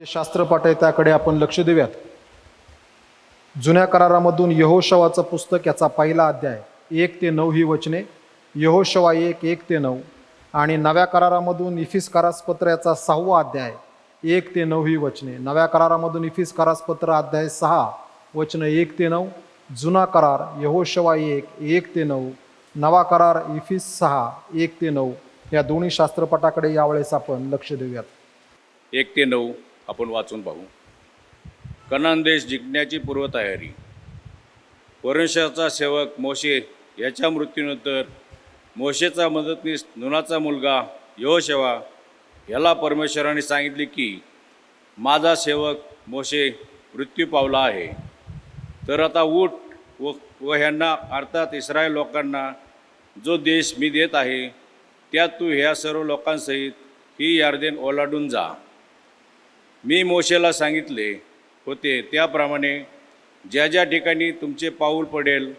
शास्त्रपाठ आहे त्याकडे आपण लक्ष देऊयात. जुन्या करारामधून यहोशवाचं पुस्तक याचा पहिला अध्याय 1 ते 9 ही वचने, यहोशवा 1 ते 9, आणि नव्या करारामधून इफिसकारास पत्र याचा 6वा अध्याय 1 ते 9 ही वचने. नव्या करारामधून इफिसकारास पत्र अध्याय 6 वचन 1 ते 9, जुना करार यहोशवा 1 ते 9, नवा करार इफिस 6 1 ते 9 या दोन्ही शास्त्रपाठाकडे यावेळेस आपण लक्ष देऊयात. 1 ते 9 आपण वाचून पाहू. कनान देश जिंकण्याची पूर्वतयारी. परमेश्वराचा सेवक मोशे याच्या मृत्यूनंतर मोशेचा मदतनीस नूनाचा मुलगा यहोशवा याला परमेश्वराने सांगितले की माझा सेवक मोशे मृत्यू पावला आहे, तर आता उठ व ह्यांना अर्थात इस्रायल लोकांना जो देश मी देत आहे त्यात तू ह्या सर्व लोकांसहित ही यार्देन ओलांडून जा. मी मोशेला सांगितले होते त्याप्रमाणे ज्या ज्या ठिकाणी तुमचे पाऊल पडेल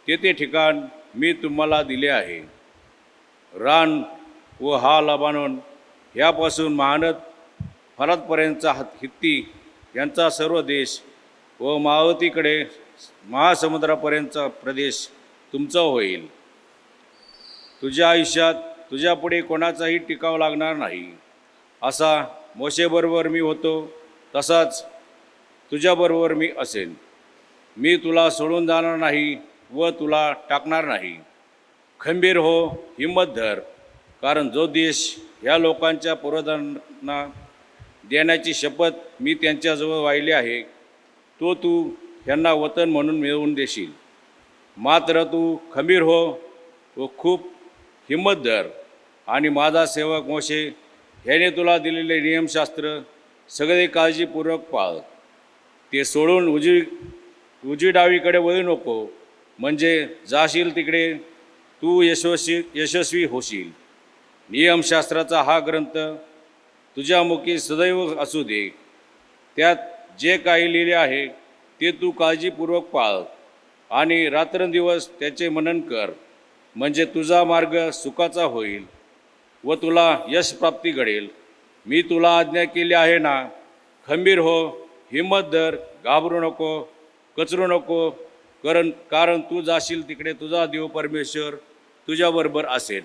ते ठिकाण मी तुम्हाला दिले आहे. रान व हा लबानोन ह्यापासून महानद फरातपर्यंतचा हित्ती यांचा सर्व देश व मावतीकडे महासमुद्रापर्यंतचा प्रदेश तुमचा होईल. तुझ्या आयुष्यात तुझ्यापुढे कोणाचाही टिकाव लागणार नाही. असा मोशेबरोबर मी होतो तसाच तुझ्याबरोबर मी असेन. मी तुला सोडून जाणार नाही व तुला टाकणार नाही. खंबीर हो, हिम्मत धर, कारण जो देश ह्या लोकांच्या पूर्वजांना देण्याची शपथ मी त्यांच्याजवळ वाहिली आहे तो तू ह्यांना वतन म्हणून मिळवून देशील. मात्र तू खंबीर हो व खूप हिम्मत धर आणि माझा सेवक मोशे ह्याने तुला दिलेले नियमशास्त्र सगळे काळजीपूर्वक पाळ. ते सोडून उजवी डावीकडे वळू नको, म्हणजे जाशील तिकडे तू यशस्वी होशील. नियमशास्त्राचा हा ग्रंथ तुझ्या मुखी सदैव असू दे. त्यात जे काही लिहिले आहे ते तू काळजीपूर्वक पाळ आणि रात्रंदिवस त्याचे मनन कर, म्हणजे तुझा मार्ग सुखाचा होईल व तुला यशप्राप्ती घडेल. मी तुला आज्ञा केली आहे ना. खंबीर हो, हिम्मत धर, घाबरू नको, कचरू नको, कारण तू जाशील तिकडे तुझा देव परमेश्वर तुझ्याबरोबर असेल.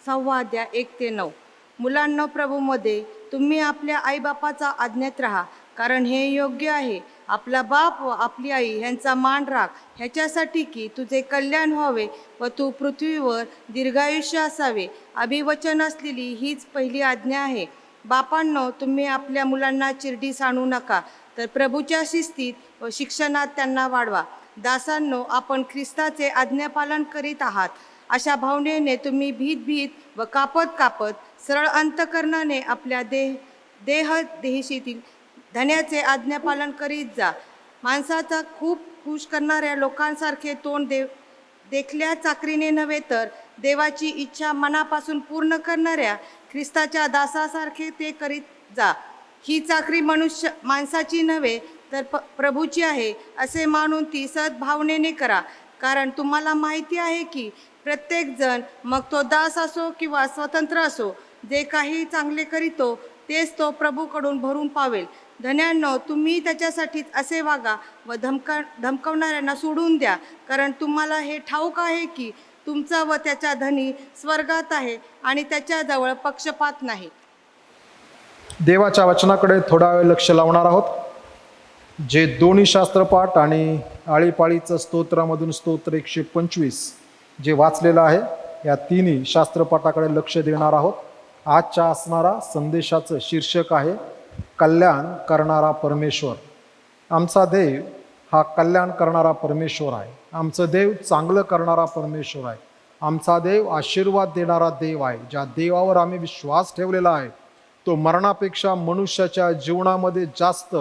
6वा अध्याय 1 ते 9. मुलांनो, प्रभूमध्ये तुम्ही आपल्या आईबापाचा आज्ञेत राहा, कारण हे योग्य आहे. आपला बाप व आपली आई ह्यांचा मान राख, ह्याच्यासाठी की तुझे कल्याण व्हावे व तू पृथ्वीवर दीर्घायुष्य असावे. अभिवचन असलेली हीच पहिली आज्ञा आहे. बापांनो, तुम्ही आपल्या मुलांना चिरडीस आणू नका, तर प्रभूच्या शिस्तीत व शिक्षणात त्यांना वाढवा. दासांनो, आपण ख्रिस्ताचे आज्ञापालन करीत आहात अशा भावनेने तुम्ही भीत व कापत सरळ अंतकरणाने आपल्या देहदेशीतील धन्याचे आज्ञापालन करीत जा. माणसाचा खूप खुश करणाऱ्या लोकांसारखे तोंड देखल्या चाकरीने नव्हे, तर देवाची इच्छा मनापासून पूर्ण करणाऱ्या ख्रिस्ताच्या दासासारखे ते करीत जा. ही चाकरी माणसाची नव्हे, तर प्रभूची आहे असे मानून ती सद्भावनेने करा. कारण तुम्हाला माहिती आहे की प्रत्येकजण, मग तो दास असो किंवा स्वतंत्र असो, जे काही चांगले करीतो तेच तो प्रभूकडून भरून पावेल. धन्यांनो, तुम्ही त्याच्यासाठीच असे वागा व धमकवणाऱ्यांना सोडून द्या, कारण तुम्हाला हे ठाऊक आहे की तुमचा व त्याचा धनी स्वर्गात आहे आणि त्याच्याजवळ पक्षपात नाही. देवाच्या वचनाकडे थोडा वेळ लक्ष लावणार आहोत. जे दोन्ही शास्त्रपाठ आणि आळीपाळीचं स्तोत्रामधून स्तोत्र 125 जे वाचलेलं आहे, या तिन्ही शास्त्रपाठाकडे लक्ष देणार आहोत. आजच्या असणारा संदेशाचं शीर्षक आहे कल्याण करणारा परमेश्वर. आमचा देव हा कल्याण करणारा परमेश्वर आहे. आमचं देव चांगलं करणारा परमेश्वर आहे. आमचा देव आशीर्वाद देणारा देव आहे. ज्या देवावर आम्ही विश्वास ठेवलेला आहे तो मरणापेक्षा मनुष्याच्या जीवनामध्ये जास्त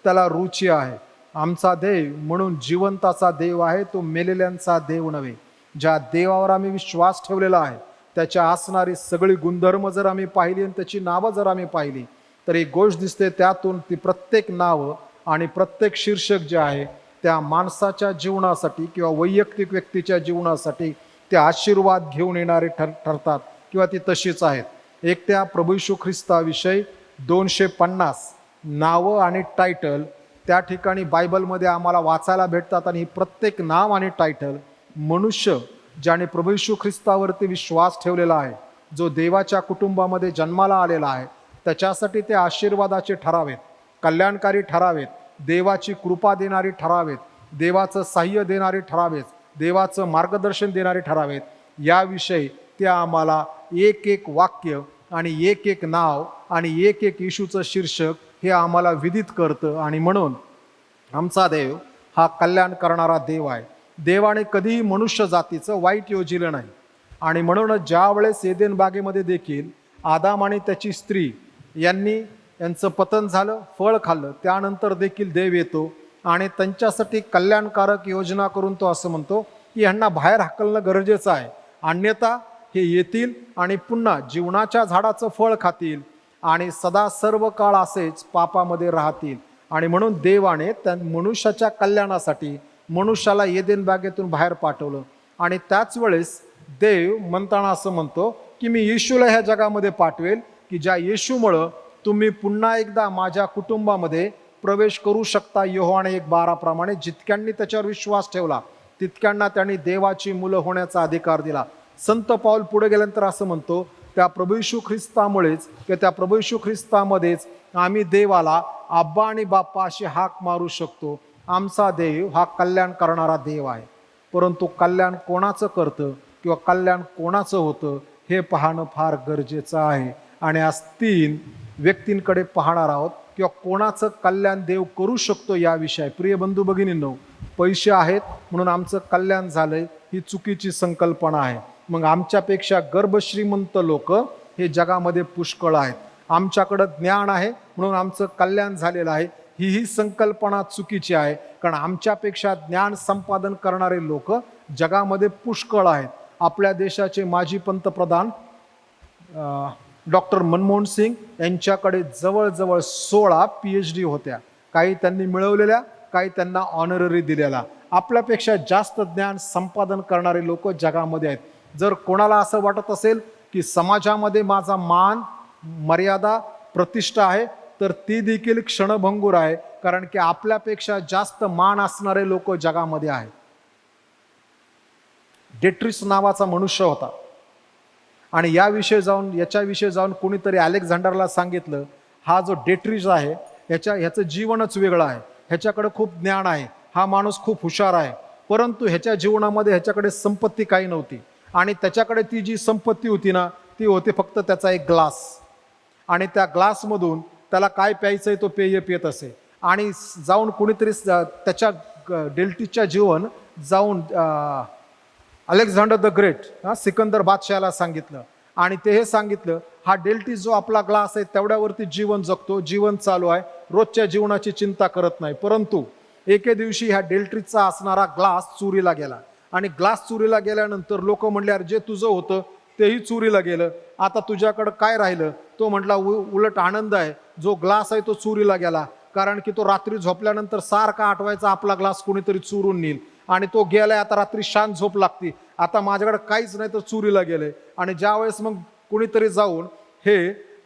त्याला रुची आहे. आमचा देव म्हणून जिवंताचा देव आहे, तो मेलेल्यांचा देव नव्हे. ज्या देवावर आम्ही विश्वास ठेवलेला आहे त्याच्या असणारी सगळी गुणधर्म जर आम्ही पाहिली आणि त्याची नावं जर आम्ही पाहिली तर एक गोष्ट दिसते, त्यातून ती प्रत्येक नावं आणि प्रत्येक शीर्षक जे आहे त्या माणसाच्या जीवनासाठी किंवा वैयक्तिक व्यक्तीच्या जीवनासाठी ते आशीर्वाद घेऊन येणारे ठरतात किंवा ती तशीच आहेत. एक त्या प्रभू येशू ख्रिस्ताविषयी 250 नावं आणि टायटल त्या ठिकाणी बायबलमध्ये आम्हाला वाचायला भेटतात. आणि प्रत्येक नाव आणि टायटल मनुष्य ज्याने प्रभू येशू ख्रिस्तावरती विश्वास ठेवलेला आहे, जो देवाच्या कुटुंबामध्ये जन्माला आलेला आहे, त्याच्यासाठी ते आशीर्वादाचे ठरावेत, कल्याणकारी ठरावेत, देवाची कृपा देणारी ठरावेत, देवाचं साह्य देणारे ठरावेत, देवाचं मार्गदर्शन देणारे ठरावेत. याविषयी ते आम्हाला एक एक वाक्य आणि एक एक नाव आणि एक एक येशूचं शीर्षक हे आम्हाला विदित करतं. आणि म्हणून आमचा देव हा कल्याण करणारा देव आहे. देवाने कधीही मनुष्य जातीचं वाईट योजिलं नाही. आणि म्हणूनच ज्या वेळेस एदेन बागेमध्ये देखील आदाम आणि त्याची स्त्री यांचं पतन झालं, फळ खाल्लं, त्यानंतर देखील देव येतो आणि त्यांच्यासाठी कल्याणकारक योजना करून तो असं म्हणतो की ह्यांना बाहेर हाकलणं गरजेचं आहे, अन्यथा हे येतील आणि पुन्हा जीवनाच्या झाडाचं फळ खातील आणि सदा सर्व काळ असेच पापामध्ये राहतील. आणि म्हणून देवाने त्या मनुष्याच्या कल्याणासाठी मनुष्याला एदेन बागेतून बाहेर पाठवलं. आणि त्याच वेळेस देव म्हणताना असं म्हणतो की मी येशूला ह्या जगामध्ये पाठवेल की ज्या येशूमुळं तुम्ही पुन्हा एकदा माझ्या कुटुंबामध्ये प्रवेश करू शकता. योहाने 1:12 प्रमाणे जितक्यांनी त्याच्यावर विश्वास ठेवला तितक्यांना त्यांनी देवाची मुलं होण्याचा अधिकार दिला. संत पाऊल पुढे गेल्यानंतर असं म्हणतो त्या प्रभू येशू ख्रिस्तामुळेच किंवा त्या प्रभू येशू ख्रिस्तामध्येच आम्ही देवाला आब्बा आणि बाप्पा अशी हाक मारू शकतो. आमचा देव हा कल्याण करणारा देव आहे. परंतु कल्याण कोणाचं करतं किंवा कल्याण कोणाचं होतं हे पाहणं फार गरजेचं आहे. आणि आज 3 व्यक्तींकडे पाहणार आहोत किंवा कोणाचं कल्याण देव करू शकतो याविषयी. प्रिय बंधू भगिनींनो, पैसे आहेत म्हणून आमचं कल्याण झालंय ही चुकीची संकल्पना आहे. मग आमच्यापेक्षा गर्भश्रीमंत लोक हे जगामध्ये पुष्कळ आहेत. आमच्याकडं ज्ञान आहे म्हणून आमचं कल्याण झालेलं आहे ही संकल्पना चुकीची आहे. कारण आमच्यापेक्षा ज्ञान संपादन करणारे लोक जगामध्ये पुष्कळ आहेत. आपल्या देशाचे माजी पंतप्रधान डॉक्टर मनमोहन सिंग यांच्याकडे जवळजवळ 16 PhD होत्या. काही त्यांनी मिळवलेल्या, काही त्यांना ऑनररी दिलेला. आपल्यापेक्षा जास्त ज्ञान संपादन करणारे लोक जगामध्ये आहेत. जर कोणाला असं वाटत असेल की समाजामध्ये माझा मान, मर्यादा, प्रतिष्ठा आहे तर ती देखील क्षणभंगूर आहे. कारण की आपल्यापेक्षा जास्त मान असणारे लोक जगामध्ये आहेत. डेट्रिस नावाचा मनुष्य होता आणि याच्याविषयी जाऊन कोणीतरी अलेक्झांडरला सांगितलं हा जो डेट्रिस आहे ह्याचं जीवनच वेगळं आहे, ह्याच्याकडे खूप ज्ञान आहे, हा माणूस खूप हुशार आहे, परंतु ह्याच्या जीवनामध्ये ह्याच्याकडे संपत्ती काही नव्हती. आणि त्याच्याकडे ती जी संपत्ती होती ना ती होती फक्त त्याचा एक ग्लास. आणि त्या ग्लासमधून त्याला काय प्यायचं आहे तो पेय पित असे. आणि जाऊन कोणीतरी त्याच्या डेल्टिसच्या जीवन जाऊन अलेक्झांडर द ग्रेट सिकंदर बादशाहाला सांगितलं आणि ते हे सांगितलं हा डेल्टिस जो आपला ग्लास आहे तेवढ्यावरती जीवन जगतो, जीवन चालू आहे, रोजच्या जीवनाची चिंता करत नाही. परंतु एके दिवशी ह्या डेल्टिसचा असणारा ग्लास चोरीला गेला आणि ग्लास चोरीला गेल्यानंतर लोक म्हणले अरे जे तुझं होतं तेही चोरीला गेलं, आता तुझ्याकडं काय राहिलं? तो म्हटला उलट आनंद आहे, जो ग्लास आहे तो चोरीला गेला. कारण की तो रात्री झोपल्यानंतर सारखा आठवायचा आपला ग्लास कोणीतरी चोरून नेईल आणि तो गेलाय, आता रात्री शांत झोप लागते, आता माझ्याकडे काहीच नाही तर चोरीला गेले. आणि ज्या वेळेस मग कोणीतरी जाऊन हे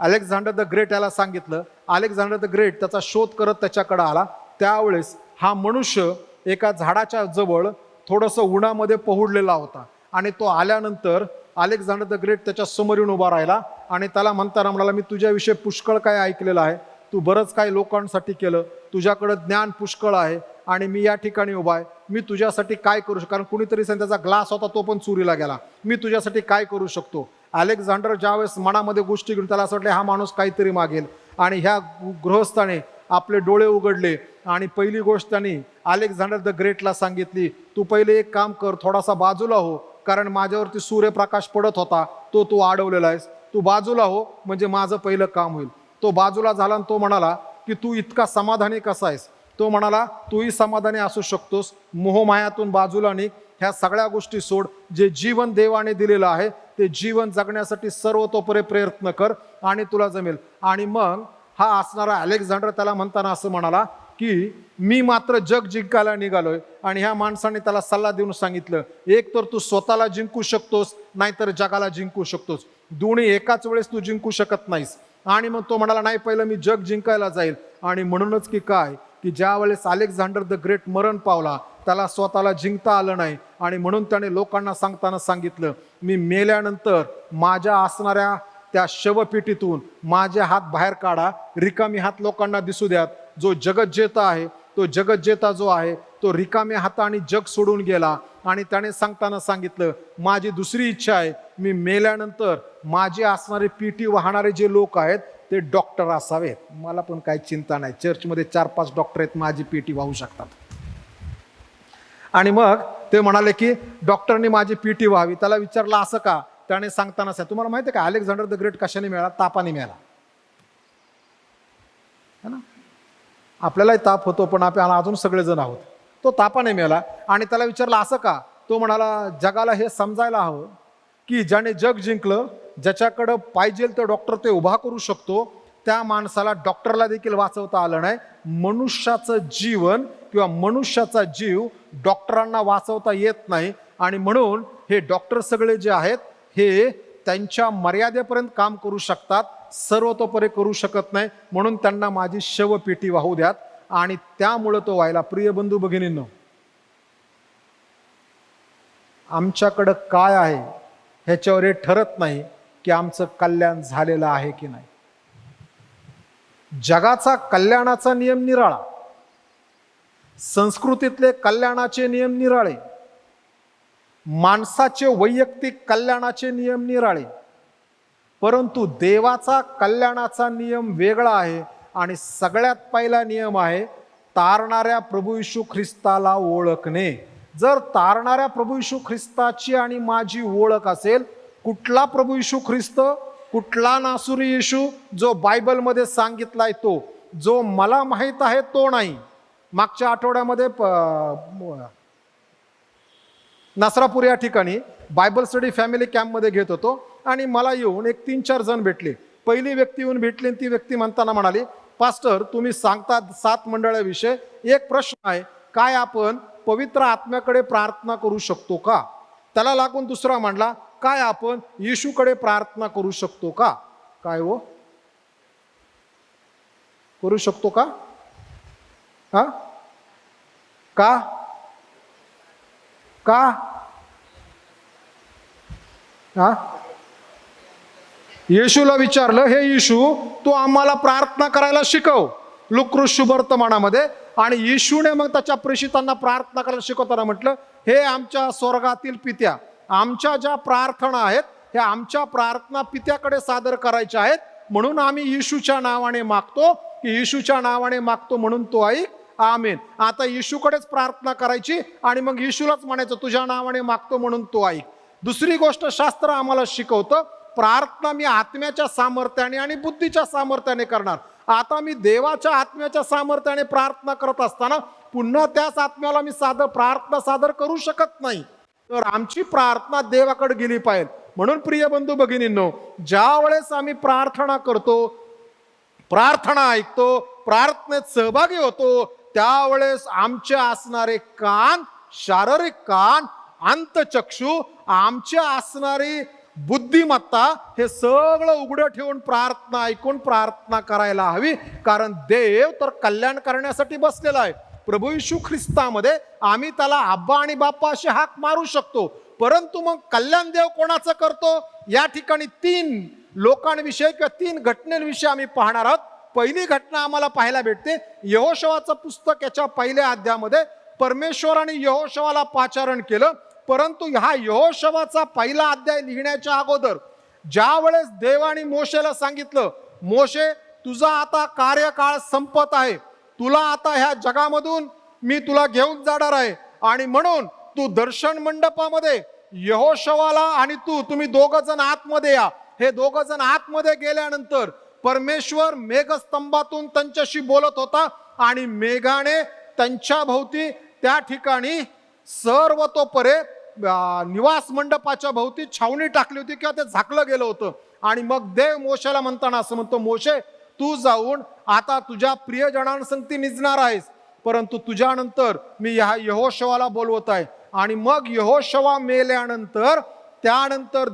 अलेक्झांडर द ग्रेट याला सांगितलं, अलेक्झांडर द ग्रेट त्याचा शोध करत त्याच्याकडे आला. त्यावेळेस हा मनुष्य एका झाडाच्या जवळ थोडंसं उन्हामध्ये पहुडलेला होता आणि तो आल्यानंतर अलेक्झांडर द ग्रेट त्याच्या समोर येऊन उभा राहिला आणि त्याला म्हणताना म्हणाला मी तुझ्याविषयी पुष्कळ काय ऐकलेलं आहे, तू बरंच काही लोकांसाठी केलं, तुझ्याकडं ज्ञान पुष्कळ आहे आणि मी या ठिकाणी उभा आहे, मी तुझ्यासाठी काय करू शकतो? कारण कुणीतरी त्याचा ग्लास होता तो पण चोरीला गेला, मी तुझ्यासाठी काय करू शकतो? अलेक्झांडर ज्यावेळेस मनामध्ये गोष्टी घेऊन त्याला असं वाटलं हा माणूस काहीतरी मागेल. आणि ह्या गृहस्थाने आपले डोळे उघडले आणि पहिली गोष्ट त्यांनी अलेक्झांडर द ग्रेटला सांगितली, तू पहिले एक काम कर, थोडासा बाजूला हो, कारण माझ्यावरती सूर्यप्रकाश पडत होता तो तू अडवलेला आहेस, तू बाजूला हो म्हणजे माझं पहिलं काम होईल. तो बाजूला झाला आणि तो म्हणाला की तू इतका समाधानी कसा आहेस? तो म्हणाला तूही समाधानी असू शकतोस, मोहमायातून बाजूला निघ, ह्या सगळ्या गोष्टी सोड, जे जीवन देवाने दिलेलं आहे ते जीवन जगण्यासाठी सर्वतोपरी प्रयत्न कर आणि तुला जमेल. आणि मग हा असणारा अलेक्झांडर त्याला म्हणताना असं म्हणाला की मी मात्र जग जिंकायला निघालोय. आणि ह्या माणसाने त्याला सल्ला देऊन सांगितलं एक तर तू स्वतःला जिंकू शकतोस नाहीतर जगाला जिंकू शकतोस, दोन्ही एकाच वेळेस तू जिंकू शकत नाहीस. आणि मग तो म्हणाला नाही, पहिलं मी जग जिंकायला जाईल. आणि म्हणूनच की काय की ज्या वेळेस अलेक्झांडर द ग्रेट मरण पावला, त्याला स्वतःला जिंकता आलं नाही. आणि म्हणून त्याने लोकांना सांगताना सांगितलं, मी मेल्यानंतर माझ्या असणाऱ्या त्या शवपेटीतून माझे हात बाहेर काढा, रिकामी हात लोकांना दिसू द्यात. जो जगत जेता आहे, तो जगत जेता जो आहे तो रिकामे हाताने जग सोडून गेला. आणि त्याने सांगताना सांगितलं, माझी दुसरी इच्छा आहे, मी मेल्यानंतर माझे असणारे पिटी वाहणारे जे लोक आहेत ते डॉक्टर असावेत. मला पण काही चिंता नाही, चर्चमध्ये 4-5 डॉक्टर आहेत, माझी पिटी वाहू शकतात. आणि मग ते म्हणाले की डॉक्टरनी माझी पिटी व्हावी. त्याला विचारलं असं का? त्याने सांगताना तुम्हाला माहिती आहे का अलेक्झांडर द ग्रेट कशाने मिळाला? तापाने मिळाला. है ना, आपल्यालाही ताप होतो, पण आपण अजून सगळेजण आहोत. तो तापाने मिळाला. आणि त्याला विचारलं असं का? तो म्हणाला, जगाला हे समजायला हवं की ज्याने जग जिंकलं, ज्याच्याकडं पाहिजे ते डॉक्टर ते उभा करू शकतो, त्या माणसाला डॉक्टरला देखील वाचवता आलं नाही. मनुष्याचं जीवन किंवा मनुष्याचा जीव डॉक्टरांना वाचवता येत नाही. आणि म्हणून हे डॉक्टर सगळे जे आहेत हे त्यांच्या मर्यादेपर्यंत काम करू शकतात, सर्वतोपरी करू शकत नाही. म्हणून त्यांना माझी शवपेटी वाहू द्यात. आणि त्यामुळं तो व्हायला. प्रिय बंधू भगिनींनो, आमच्याकडं काय आहे ह्याच्यावर हे ठरत नाही की आमचं कल्याण झालेलं आहे की नाही. जगाचा कल्याणाचा नियम निराळा, संस्कृतीतले कल्याणाचे नियम निराळे, माणसाचे वैयक्तिक कल्याणाचे नियम निराळे, परंतु देवाचा कल्याणाचा नियम वेगळा आहे. आणि सगळ्यात पहिला नियम आहे तारणाऱ्या प्रभू येशू ख्रिस्ताला ओळखणे. जर तारणाऱ्या प्रभू येशू ख्रिस्ताची आणि माझी ओळख असेल, कुठला प्रभू येशू ख्रिस्त, कुठला नासुरी येशू जो बायबलमध्ये सांगितलाय तो, जो मला माहित आहे तो नाही. मागच्या आठवड्यामध्ये नसरापूर या ठिकाणी बायबल स्टडी फॅमिली कॅम्पमध्ये घेत होतो. आणि मला येऊन एक 3-4 जण भेटले. पहिली व्यक्ती येऊन भेटली. ती व्यक्ती म्हणताना म्हणाली, पास्टर तुम्ही सांगता 7 मंडळाविषयी, एक प्रश्न आहे, काय आपण पवित्र आत्म्याकडे प्रार्थना करू शकतो का? त्याला लागून दुसरा म्हणला, काय आपण येशूकडे प्रार्थना करू शकतो का? काय हो, करू शकतो का? हा, का का हा, येशूला विचारलं, हे येशू तू आम्हाला प्रार्थना करायला शिकव, लुक्रुस शुभवर्तमानामध्ये. आणि येशूने मग त्याच्या प्रेषितांना प्रार्थना करायला शिकवताना म्हटलं, हे आमच्या स्वर्गातील पित्या, आमच्या ज्या प्रार्थना आहेत ह्या आमच्या प्रार्थना पित्याकडे सादर करायच्या आहेत. म्हणून आम्ही येशूच्या नावाने मागतो, की येशूच्या नावाने मागतो म्हणून तो ऐक, आमेन. आता येशूकडेच प्रार्थना करायची आणि मग येशूलाच म्हणायचं तुझ्या नावाने मागतो म्हणून तो ऐक. दुसरी गोष्ट शास्त्र आम्हाला शिकवतं, प्रार्थना मी आत्म्याच्या सामर्थ्याने आणि बुद्धीच्या सामर्थ्याने करणार. आता मी देवाच्या आत्म्याच्या सामर्थ्याने प्रार्थना करत असताना पुन्हा त्याच आत्म्याला मी प्रार्थना सादर करू शकत नाही. तर आमची प्रार्थना देवाकडे गेली पाहिजे. म्हणून प्रिय बंधू भगिनींनो, ज्या वेळेस आम्ही प्रार्थना करतो, प्रार्थना ऐकतो, प्रार्थनेत सहभागी होतो, त्यावेळेस आमचे असणारे कान, शारीरिक कान, अंतचक्षु, आमच्या असणारी बुद्धिमत्ता, हे सगळं उघडं ठेवून प्रार्थना ऐकून प्रार्थना करायला हवी. कारण देव तर कल्याण करण्यासाठी बसलेला आहे. प्रभू येशू ख्रिस्तामध्ये आम्ही त्याला आब्बा आणि बाप्पा अशी हाक मारू शकतो. परंतु मग कल्याण देव कोणाचं करतो? या ठिकाणी 3 लोकांविषयी किंवा 3 घटनेविषयी आम्ही पाहणार आहोत. पहिली घटना आम्हाला पाहायला भेटते यहोशवाचं पुस्तक याच्या पहिल्या अध्यायामध्ये. परमेश्वराने यहोशवाला पाचारण केलं, परंतु हा यहोशवाचा पहिला अध्याय लिहिण्याच्या अगोदर ज्या वेळेस देवाने मोशेला सांगितलं, मोशे तुझा आता कार्यकाळ संपत आहे, तुला आता ह्या जगामधून मी तुला घेऊन जाणार आहे, आणि म्हणून तू दर्शन मंडपामध्ये यहोशवाला आणि तुम्ही 2 जण आतमध्ये या. हे 2 जण आतमध्ये गेल्यानंतर परमेश्वर मेघस्तंभातून त्यांच्याशी बोलत होता आणि मेघाने त्यांच्या भोवती त्या ठिकाणी सर्वतोपरे निवास मंडपाच्या भोवती छावणी टाकली होती किंवा ते झाकलं गेलं होतं. आणि मग देव मोशेला म्हणताना असं म्हणतो, मोशे तू जाऊन आता तुझ्या प्रियजनांसंगती निजणार आहेस, परंतु तुझ्यानंतर मी ह्या यहोशवाला बोलवत आहे. आणि मग यहोशवा मेल्यानंतर त्यानंतर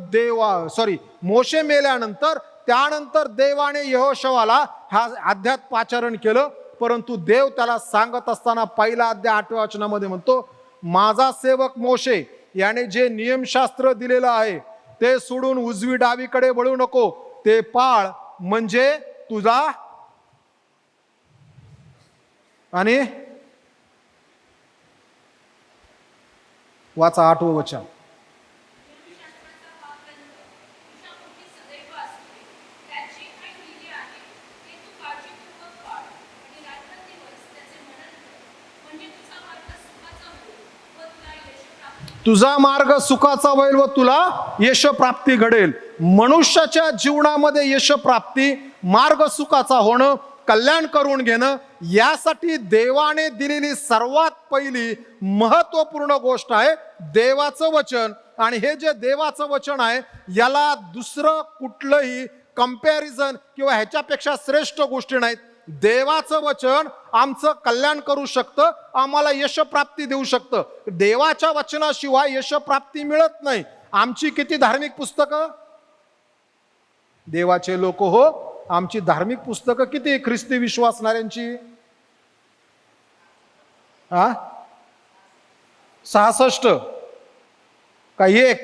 मोशे मेल्यानंतर त्यानंतर देवाने यहोशवाला हा अध्यात पाचारण केलं. परंतु देव त्याला सांगत असताना पहिला अध्याय 8व्या वचनामध्ये म्हणतो, माझा सेवक मोशे याने जे नियमशास्त्र दिलेलं आहे ते सोडून उजवी डावीकडे वळू नको, ते पाळ, म्हणजे तुझा आणि वाचा 8वं वचन. तुझा मार्ग सुखाचा होईल व तुला यशप्राप्ती घडेल. मनुष्याच्या जीवनामध्ये यशप्राप्ती, मार्ग सुखाचा होणं, कल्याण करून घेणं, यासाठी देवाने दिलेली सर्वात पहिली महत्वपूर्ण गोष्ट आहे देवाचं वचन. आणि हे जे देवाचं वचन आहे याला दुसरं कुठलंही कंपॅरिझन किंवा ह्याच्यापेक्षा श्रेष्ठ गोष्टी नाहीत. देवाचं वचन आमचं कल्याण करू शकतं, आम्हाला यशप्राप्ती देऊ शकतं. देवाच्या वचनाशिवाय यशप्राप्ती मिळत नाही. आमची किती धार्मिक पुस्तकं, देवाचे लोक हो, आमची धार्मिक पुस्तकं किती ख्रिस्ती विश्वासणाऱ्यांची? 66 का 1?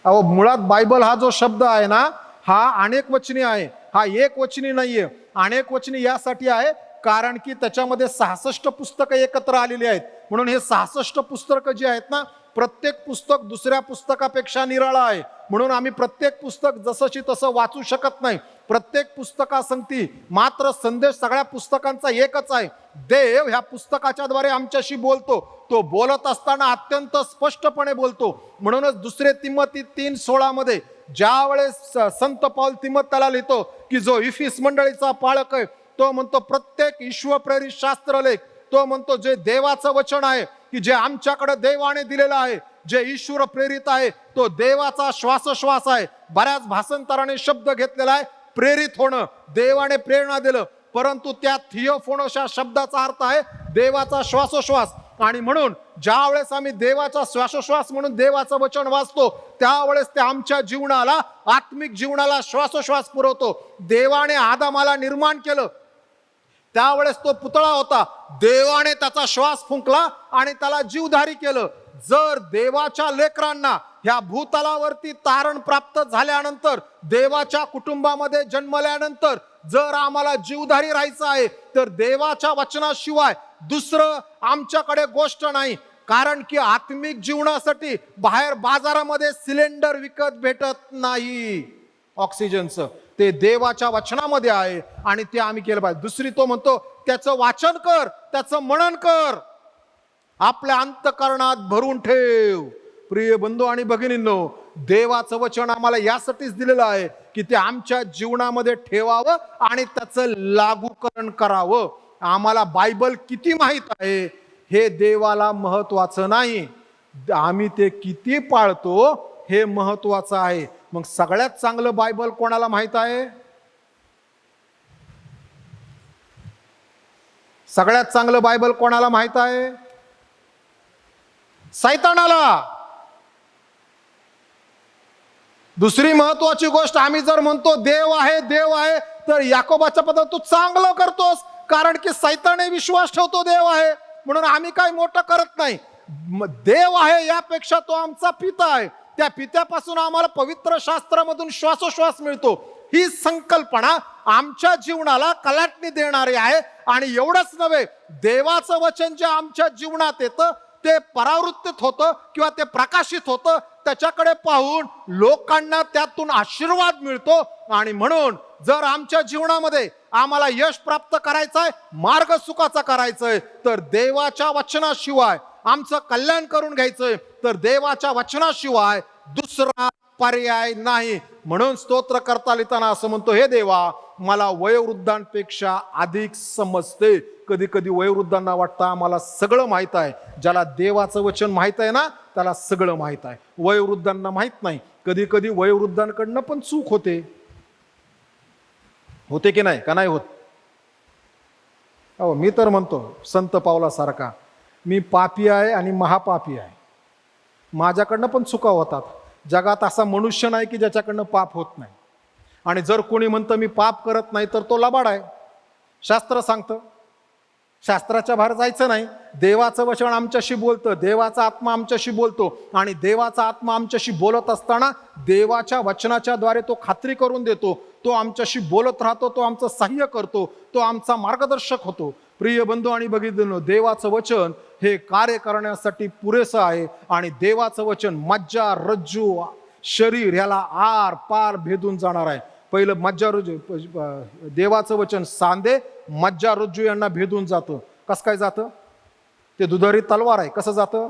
अहो, मुळात बायबल हा जो शब्द आहे ना, हा अनेक वचनी आहे, हा एक वचनी नाहीये. अनेक वचनी यासाठी आहे कारण की त्याच्यामध्ये 66 पुस्तकं एकत्र आलेली आहेत. म्हणून हे 66 पुस्तकं जी आहेत ना, प्रत्येक पुस्तक दुसऱ्या पुस्तकापेक्षा निराळा आहे. म्हणून आम्ही प्रत्येक पुस्तक जसंची तसं वाचू शकत नाही. प्रत्येक पुस्तकासंगती मात्र संदेश सगळ्या पुस्तकांचा एकच आहे. देव ह्या पुस्तकाच्या द्वारे आमच्याशी बोलतो. तो बोलत असताना अत्यंत स्पष्टपणे बोलतो. म्हणूनच 2 तिमोथी 3:16 मध्ये ज्या वेळेस संत पौल तिमोथेला लिहितो की जो इफिस मंडळीचा पाळक आहे, तो म्हणतो प्रत्येक ईश्वरप्रेरित शास्त्रलेख, तो म्हणतो जे देवाचं वचन आहे की जे आमच्याकडे देवाने दिलेलं आहे, जे ईश्वर प्रेरित आहे, तो देवाचा श्वासोश्वास आहे. बऱ्याच भाषांतराने शब्द घेतलेला आहे प्रेरित होणं, देवाने प्रेरणा दिलं. परंतु त्या थियोफोनोस या शब्दाचा अर्थ आहे देवाचा श्वासोश्वास. आणि म्हणून ज्या वेळेस आम्ही देवाचा श्वासोश्वास म्हणून देवाचं वचन वाचतो, त्यावेळेस ते आमच्या जीवनाला, आत्मिक जीवनाला श्वासोश्वास पुरवतो. देवाने आदामाला निर्माण केलं, त्यावेळेस तो पुतळा होता. देवाने त्याचा श्वास फुंकला आणि त्याला जीवधारी केलं. जर देवाच्या लेकरांना ह्या भूतलावरती तारण प्राप्त झाल्यानंतर, देवाच्या कुटुंबामध्ये जन्मल्यानंतर जर आम्हाला जीवधारी राहायचं आहे, तर देवाच्या वचनाशिवाय दुसरं आमच्याकडे गोष्ट नाही. कारण की आत्मिक जीवनासाठी बाहेर बाजारामध्ये सिलेंडर विकत भेटत नाही ऑक्सिजनचं, ते देवाच्या वचनामध्ये आहे आणि ते आम्ही केलं पाहिजे. दुसरी तो म्हणतो त्याचं वाचन कर, त्याचं मनन कर, आपल्या अंतःकरणात भरून ठेव. प्रिय बंधू आणि भगिनींनो, देवाचं वचन आम्हाला यासाठीच दिलेलं आहे की ते आमच्या जीवनामध्ये ठेवावं आणि त्याचं लागूकरण करावं. आम्हाला बायबल किती माहित आहे हे देवाला महत्वाचं नाही, आम्ही ते किती पाळतो हे महत्वाचं आहे. मग सगळ्यात चांगलं बायबल कोणाला माहित आहे? सगळ्यात चांगलं बायबल कोणाला माहित आहे? सैतानाला. दुसरी महत्वाची गोष्ट, आम्ही जर म्हणतो देव आहे देव आहे, तर याकोबाच्या पदात तू चांगलं करतोस, कारण की सैताने विश्वास ठेवतो देव आहे म्हणून आम्ही काही मोठं करत नाही. देव आहे यापेक्षा तो आमचा पिता आहे, त्या पित्यापासून आम्हाला पवित्र शास्त्रामधून श्वासोश्वास मिळतो. ही संकल्पना आमच्या जीवनाला कलाटणी देणारी आहे. आणि एवढंच नव्हे, देवाचं वचन जे आमच्या जीवनात येतं ते परावृत्तीत होतं किंवा ते प्रकाशित होतं, त्याच्याकडे पाहून लोकांना त्यातून आशीर्वाद मिळतो. आणि म्हणून जर आमच्या जीवनामध्ये आम्हाला यश प्राप्त करायचंय, मार्ग सुखाचा करायचंय, तर देवाच्या वचनाशिवाय आमचं कल्याण करून घ्यायचंय, तर देवाच्या वचनाशिवाय दुसरा पर्याय नाही. म्हणून स्तोत्र करता लिहिताना असं म्हणतो, हे देवा, मला वयोवृद्धांपेक्षा अधिक समजते. कधी कधी वयोवृद्धांना वाटतं आम्हाला सगळं माहित आहे. ज्याला देवाचं वचन माहित आहे ना, त्याला सगळं माहित आहे. वयोवृद्धांना माहित नाही. कधी कधी वयोवृद्धांकडनं पण चूक होते की नाही? का नाही होत? अहो, मी तर म्हणतो संत पावलासारखा, मी पापी आहे आणि महापापी आहे, माझ्याकडनं पण चुका होतात. जगात असा मनुष्य नाही की ज्याच्याकडनं पाप होत नाही. आणि जर कोणी म्हणतं मी पाप करत नाही तर तो लबाड आहे. शास्त्र सांगतं, शास्त्राच्या बाहेर जायचं नाही. देवाचं वचन आमच्याशी बोलतं, देवाचा आत्मा आमच्याशी बोलतो आणि देवाचा आत्मा आमच्याशी बोलत असताना देवाच्या वचनाच्या द्वारे तो खात्री करून देतो, तो आमच्याशी बोलत राहतो, तो आमचं सहाय्य करतो, तो आमचा मार्गदर्शक होतो. प्रिय बंधू आणि भगिनींनो, देवाचं वचन हे कार्य करण्यासाठी पुरेसं आहे आणि देवाचं वचन मज्जा रज्जू शरीर ह्याला आर पार भेदून जाणार आहे. पहिलं मज्जा रज्जू, देवाचं वचन सांधे मज्जा रज्जू यांना भेदून जातं. कसं काय जातं? ते दुधारी तलवार आहे. कसं जातं?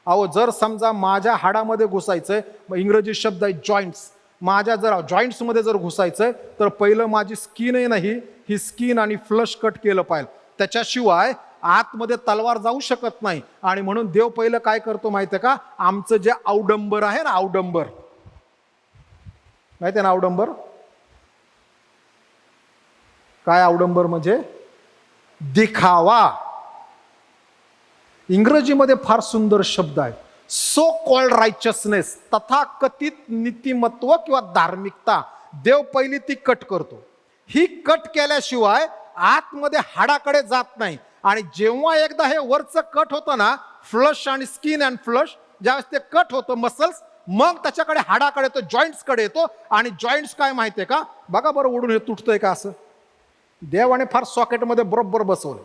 अहो, जर समजा माझ्या हाडामध्ये घुसायचंय, इंग्रजी शब्द आहे जॉईंट्स, माझ्या जर जॉईंट्समध्ये जर घुसायचंय तर पहिलं माझी स्किन आहे नाही, ही स्किन आणि फ्लश कट केलं पाहिजे, त्याच्याशिवाय आतमध्ये तलवार जाऊ शकत नाही. आणि म्हणून देव पहिलं काय करतो माहिती आहे का? आमचं जे औडंबर आहे ना, औडंबर माहिती आहे ना, औडंबर काय? औडंबर म्हणजे दिखावा. इंग्रजीमध्ये फार सुंदर शब्द आहे, सो कॉल्ड रायचसनेस, तथाकथित नीतिमत्व किंवा धार्मिकता. देव पहिली ती कट करतो. ही कट केल्याशिवाय आतमध्ये हाडाकडे जात नाही. आणि जेव्हा एकदा हे वरचं कट होतं ना, फ्लश आणि स्किन अँड फ्लश, ज्यावेळेस ते कट होतं मसल्स, मग त्याच्याकडे हाडाकडे येतो, जॉईंट्स कडे येतो. आणि जॉईंट्स काय माहितीये का? बघा बरं ओढून हे तुटतंय का? असं देवाने फार सॉकेटमध्ये बरोबर बसवलं.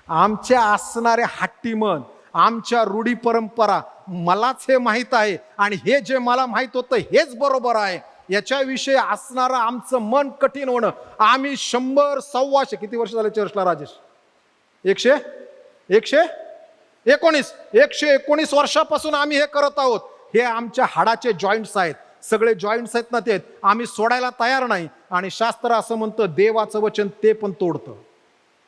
आमच्या असणारे हट्टीमन, आमच्या रूढी परंपरा, मलाच हे माहीत आहे आणि हे जे मला माहीत होतं हेच बरोबर आहे, याच्याविषयी असणारं आमचं मन कठीण होणं. आम्ही 100, 125, किती वर्ष झाले चर्चला राजेश? 119 वर्षापासून आम्ही हे करत आहोत. हे आमच्या हाडाचे जॉईंट्स आहेत, सगळे जॉईंट्स आहेत ना, ते आम्ही सोडायला तयार नाही. आणि शास्त्र असं म्हणतं, देवाचं वचन ते पण तोडतं.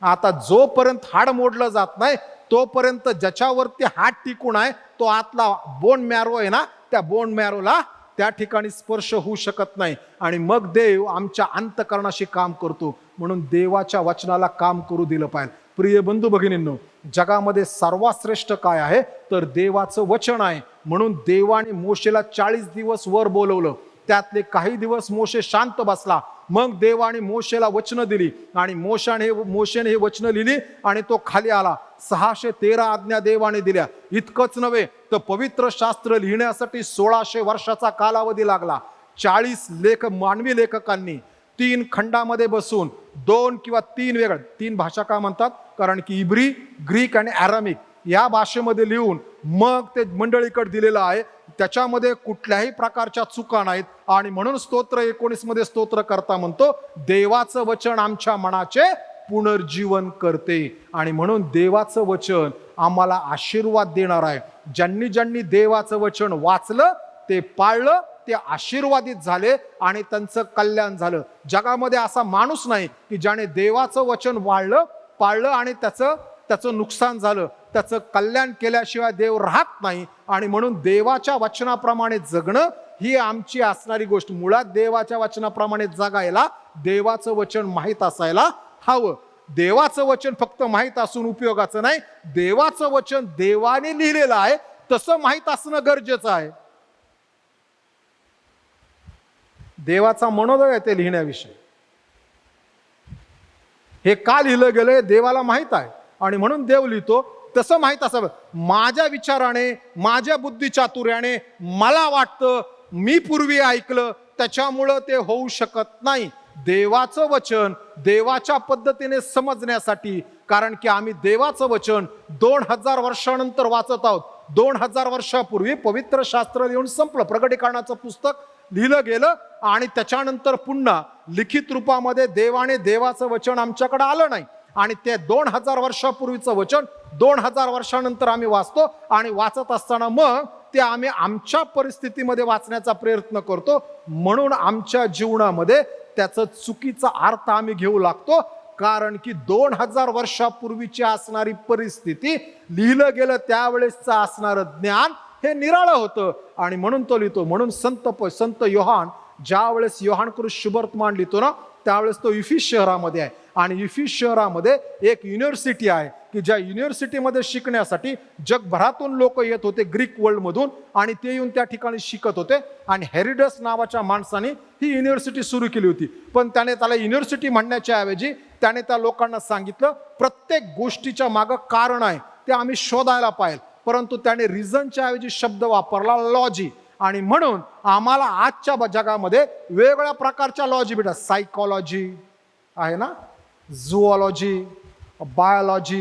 आता जोपर्यंत हाड मोडलं जात नाही तोपर्यंत ज्याच्यावरती हात टिकून आहे तो आतला बोन मॅरो आहे ना, त्या बोन मॅरोला त्या ठिकाणी स्पर्श होऊ शकत नाही. आणि मग देव आमच्या अंतःकरणाशी काम करतो. म्हणून देवाच्या वचनाला काम करू दिलं पाहिजे. प्रिय बंधू भगिनींनो, जगामध्ये सर्वात श्रेष्ठ काय आहे तर देवाचं वचन आहे. म्हणून देवाने मोशेला 40 दिवस वर बोलवलं. त्यातले काही दिवस मोशे शांत बसला. मग देवाने मोशेला वचनं दिली आणि मोशेने हे वचनं लिहिली आणि तो खाली आला. 613 आज्ञा देवाने दिल्या. इतकंच नव्हे तर पवित्र शास्त्र लिहिण्यासाठी 1600 वर्षाचा कालावधी लागला. 40 मानवी लेखकांनी 3 खंडामध्ये बसून 2 किंवा 3 वेगळ्या, 3 भाषा का म्हणतात? कारण की इब्री, ग्रीक आणि अरामिक या भाषेमध्ये लिहून मग ते मंडळीकडे दिलेलं आहे. त्याच्यामध्ये कुठल्याही प्रकारच्या चुका नाहीत. आणि म्हणून स्तोत्र 19 मध्ये स्तोत्र करता म्हणतो, देवाचं वचन आमच्या मनाचे पुनर्जीवन करते. आणि म्हणून देवाचं वचन आम्हाला आशीर्वाद देणार आहे. ज्यांनी ज्यांनी देवाचं वचन वाचलं, ते पाळलं, ते आशीर्वादित झाले आणि त्यांचं कल्याण झालं. जगामध्ये असा माणूस नाही की ज्याने देवाचं वचन पाळलं आणि त्याचं नुकसान झालं. त्याचं कल्याण केल्याशिवाय देव राहत नाही. आणि म्हणून देवाच्या वचनाप्रमाणे जगणं ही आमची असणारी गोष्ट. मुळात देवाच्या वचनाप्रमाणे जगायला देवाचं वचन माहीत असायला हवं. देवाचं वचन फक्त माहीत असून उपयोगाचं नाही, देवाचं वचन देवाने लिहिलेलं आहे तसं माहीत असणं गरजेचं आहे. देवाचा मनोदय आहे ते लिहिण्याविषयी. हे का लिहिलं गेलंय देवाला माहीत आहे आणि म्हणून देव लिहितो. तसं माहीत असावं. माझ्या विचाराने, माझ्या बुद्धिचातुर्याने मला वाटतं, मी पूर्वी ऐकलं, त्याच्यामुळं ते होऊ शकत नाही. देवाचं वचन देवाच्या पद्धतीने समजण्यासाठी, कारण की आम्ही देवाचं वचन 2000 वर्षानंतर वाचत आहोत. 2000 वर्षापूर्वी पवित्र शास्त्र लिहून संपलं. प्रकटीकरणाचं पुस्तक लिहिलं गेलं आणि त्याच्यानंतर पुन्हा लिखित रूपामध्ये देवाचं वचन आमच्याकडे आलं नाही. आणि ते 2000 वर्षापूर्वीचं वचन 2000 वर्षानंतर आम्ही वाचतो आणि वाचत असताना मग ते आम्ही आमच्या परिस्थितीमध्ये वाचण्याचा प्रयत्न करतो. म्हणून आमच्या जीवनामध्ये त्याचं चुकीचा अर्थ आम्ही घेऊ लागतो. कारण की 2000 वर्षापूर्वीची असणारी परिस्थिती, लिहिलं गेलं त्यावेळेसचं असणारं ज्ञान हे निराळं होतं आणि म्हणून तो लिहितो. म्हणून संत योहान ज्या वेळेस योहान कृष्ण शुभवर्तमान लिहितो ना, त्यावेळेस तो इफिस शहरामध्ये आहे आणि इफिस शहरामध्ये एक युनिव्हर्सिटी आहे की ज्या युनिव्हर्सिटीमध्ये शिकण्यासाठी जगभरातून लोक येत होते, ग्रीक वर्ल्डमधून, आणि ते येऊन त्या ठिकाणी शिकत होते. आणि हेरोडस नावाच्या माणसाने ही युनिव्हर्सिटी सुरू केली होती. पण त्याने त्याला युनिव्हर्सिटी म्हणण्याच्या ऐवजी त्याने त्या लोकांना सांगितलं प्रत्येक गोष्टीच्या मागं कारण आहे, ते आम्ही शोधायला पाहिजे. परंतु त्याने रिझनच्या ऐवजी शब्द वापरला लॉजी. आणि म्हणून आम्हाला आजच्या जगामध्ये वेगवेगळ्या प्रकारच्या लॉजी भेटतात. सायकॉलॉजी आहे ना, झुऑलॉजी, बायोलॉजी,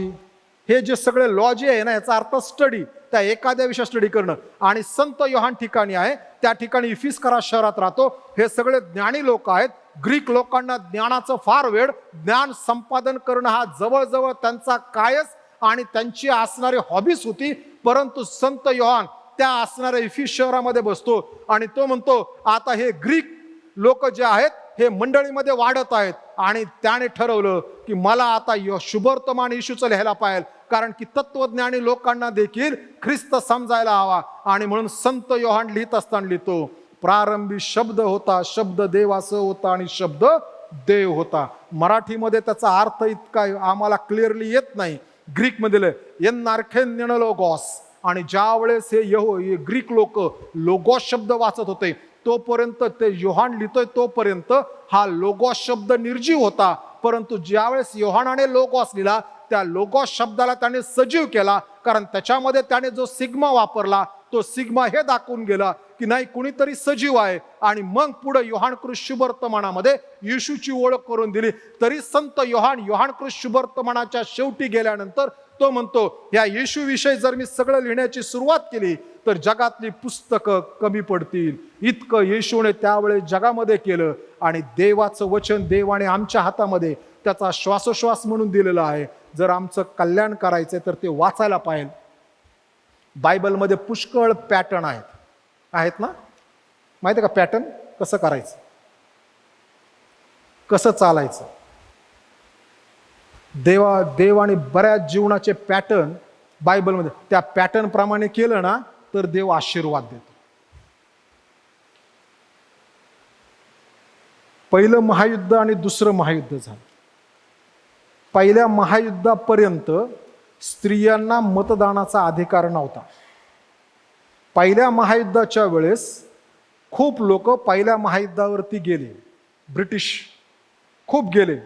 हे जे सगळे लॉजी आहे ना, याचा अर्थ स्टडी, त्या एखाद्या विषय स्टडी करणं. आणि संत योहान ठिकाणी आहे, त्या ठिकाणी इफिस्करा शहरात राहतो. हे सगळे ज्ञानी लोक आहेत. ग्रीक लोकांना ज्ञानाचं फार वेळ, ज्ञान संपादन करणं हा जवळजवळ त्यांचा कायच आणि त्यांची असणारी हॉबीज होती. परंतु संत योहान त्या असणाऱ्या इफिस शहरामध्ये बसतो आणि तो म्हणतो आता हे ग्रीक लोक जे आहेत हे मंडळीमध्ये वाढत आहेत. आणि त्याने ठरवलं की मला आता शुभवर्तमान येशूचं लिहायला पाहिजे, कारण की तत्वज्ञानी लोकांना देखील ख्रिस्त समजायला हवा. आणि म्हणून संत योहान लिहित असताना लिहितो, प्रारंभी शब्द होता, शब्द देवासह होता आणि शब्द देव होता. मराठीमध्ये त्याचा अर्थ इतका आम्हाला क्लिअरली येत नाही. ग्रीकमध्ये लोगॉस, आणि ज्या वेळेस हे ग्रीक लोक लोगॉस शब्द वाचत होते तोपर्यंत ते योहान लिहितोय तोपर्यंत हा लोगॉस शब्द निर्जीव होता. परंतु ज्यावेळेस योहानाने लोगॉस लिहिला त्या लोगॉस शब्दाला त्याने सजीव केला, कारण त्याच्यामध्ये त्याने जो सिग्मा वापरला तो सिग्मा हे दाखवून गेला की नाही कुणीतरी सजीव आहे. आणि मग पुढे योहान कृष्ण शुभवर्तमानामध्ये येशूची ओळख करून दिली. तरी संत योहान कृष्ण शुभवर्तमानाच्या शेवटी गेल्यानंतर तो म्हणतो या येशूविषयी जर मी सगळं लिहिण्याची सुरुवात केली तर जगातली पुस्तकं कमी पडतील. इतकं येशूने त्यावेळेस जगामध्ये केलं. आणि देवाचं वचन देवाने आमच्या हातामध्ये त्याचा श्वासोश्वास म्हणून दिलेला आहे. जर आमचं कल्याण करायचं तर ते वाचायला पाहिजे. बायबलमध्ये पुष्कळ पॅटर्न आहेत ना, माहिती आहे का? पॅटर्न कसं करायचं, कसं चालायचं. देवाने बऱ्याच जीवनाचे पॅटर्न बायबलमध्ये, त्या पॅटर्न प्रमाणे केलं ना तर देव आशीर्वाद देतो. पहिलं महायुद्ध आणि दुसरं महायुद्ध झालं. पहिल्या महायुद्धापर्यंत स्त्रियांना मतदानाचा अधिकार नव्हता. पहिल्या महायुद्धाच्या वेळेस खूप लोक पहिल्या महायुद्धावरती गेले, ब्रिटिश खूप गेले.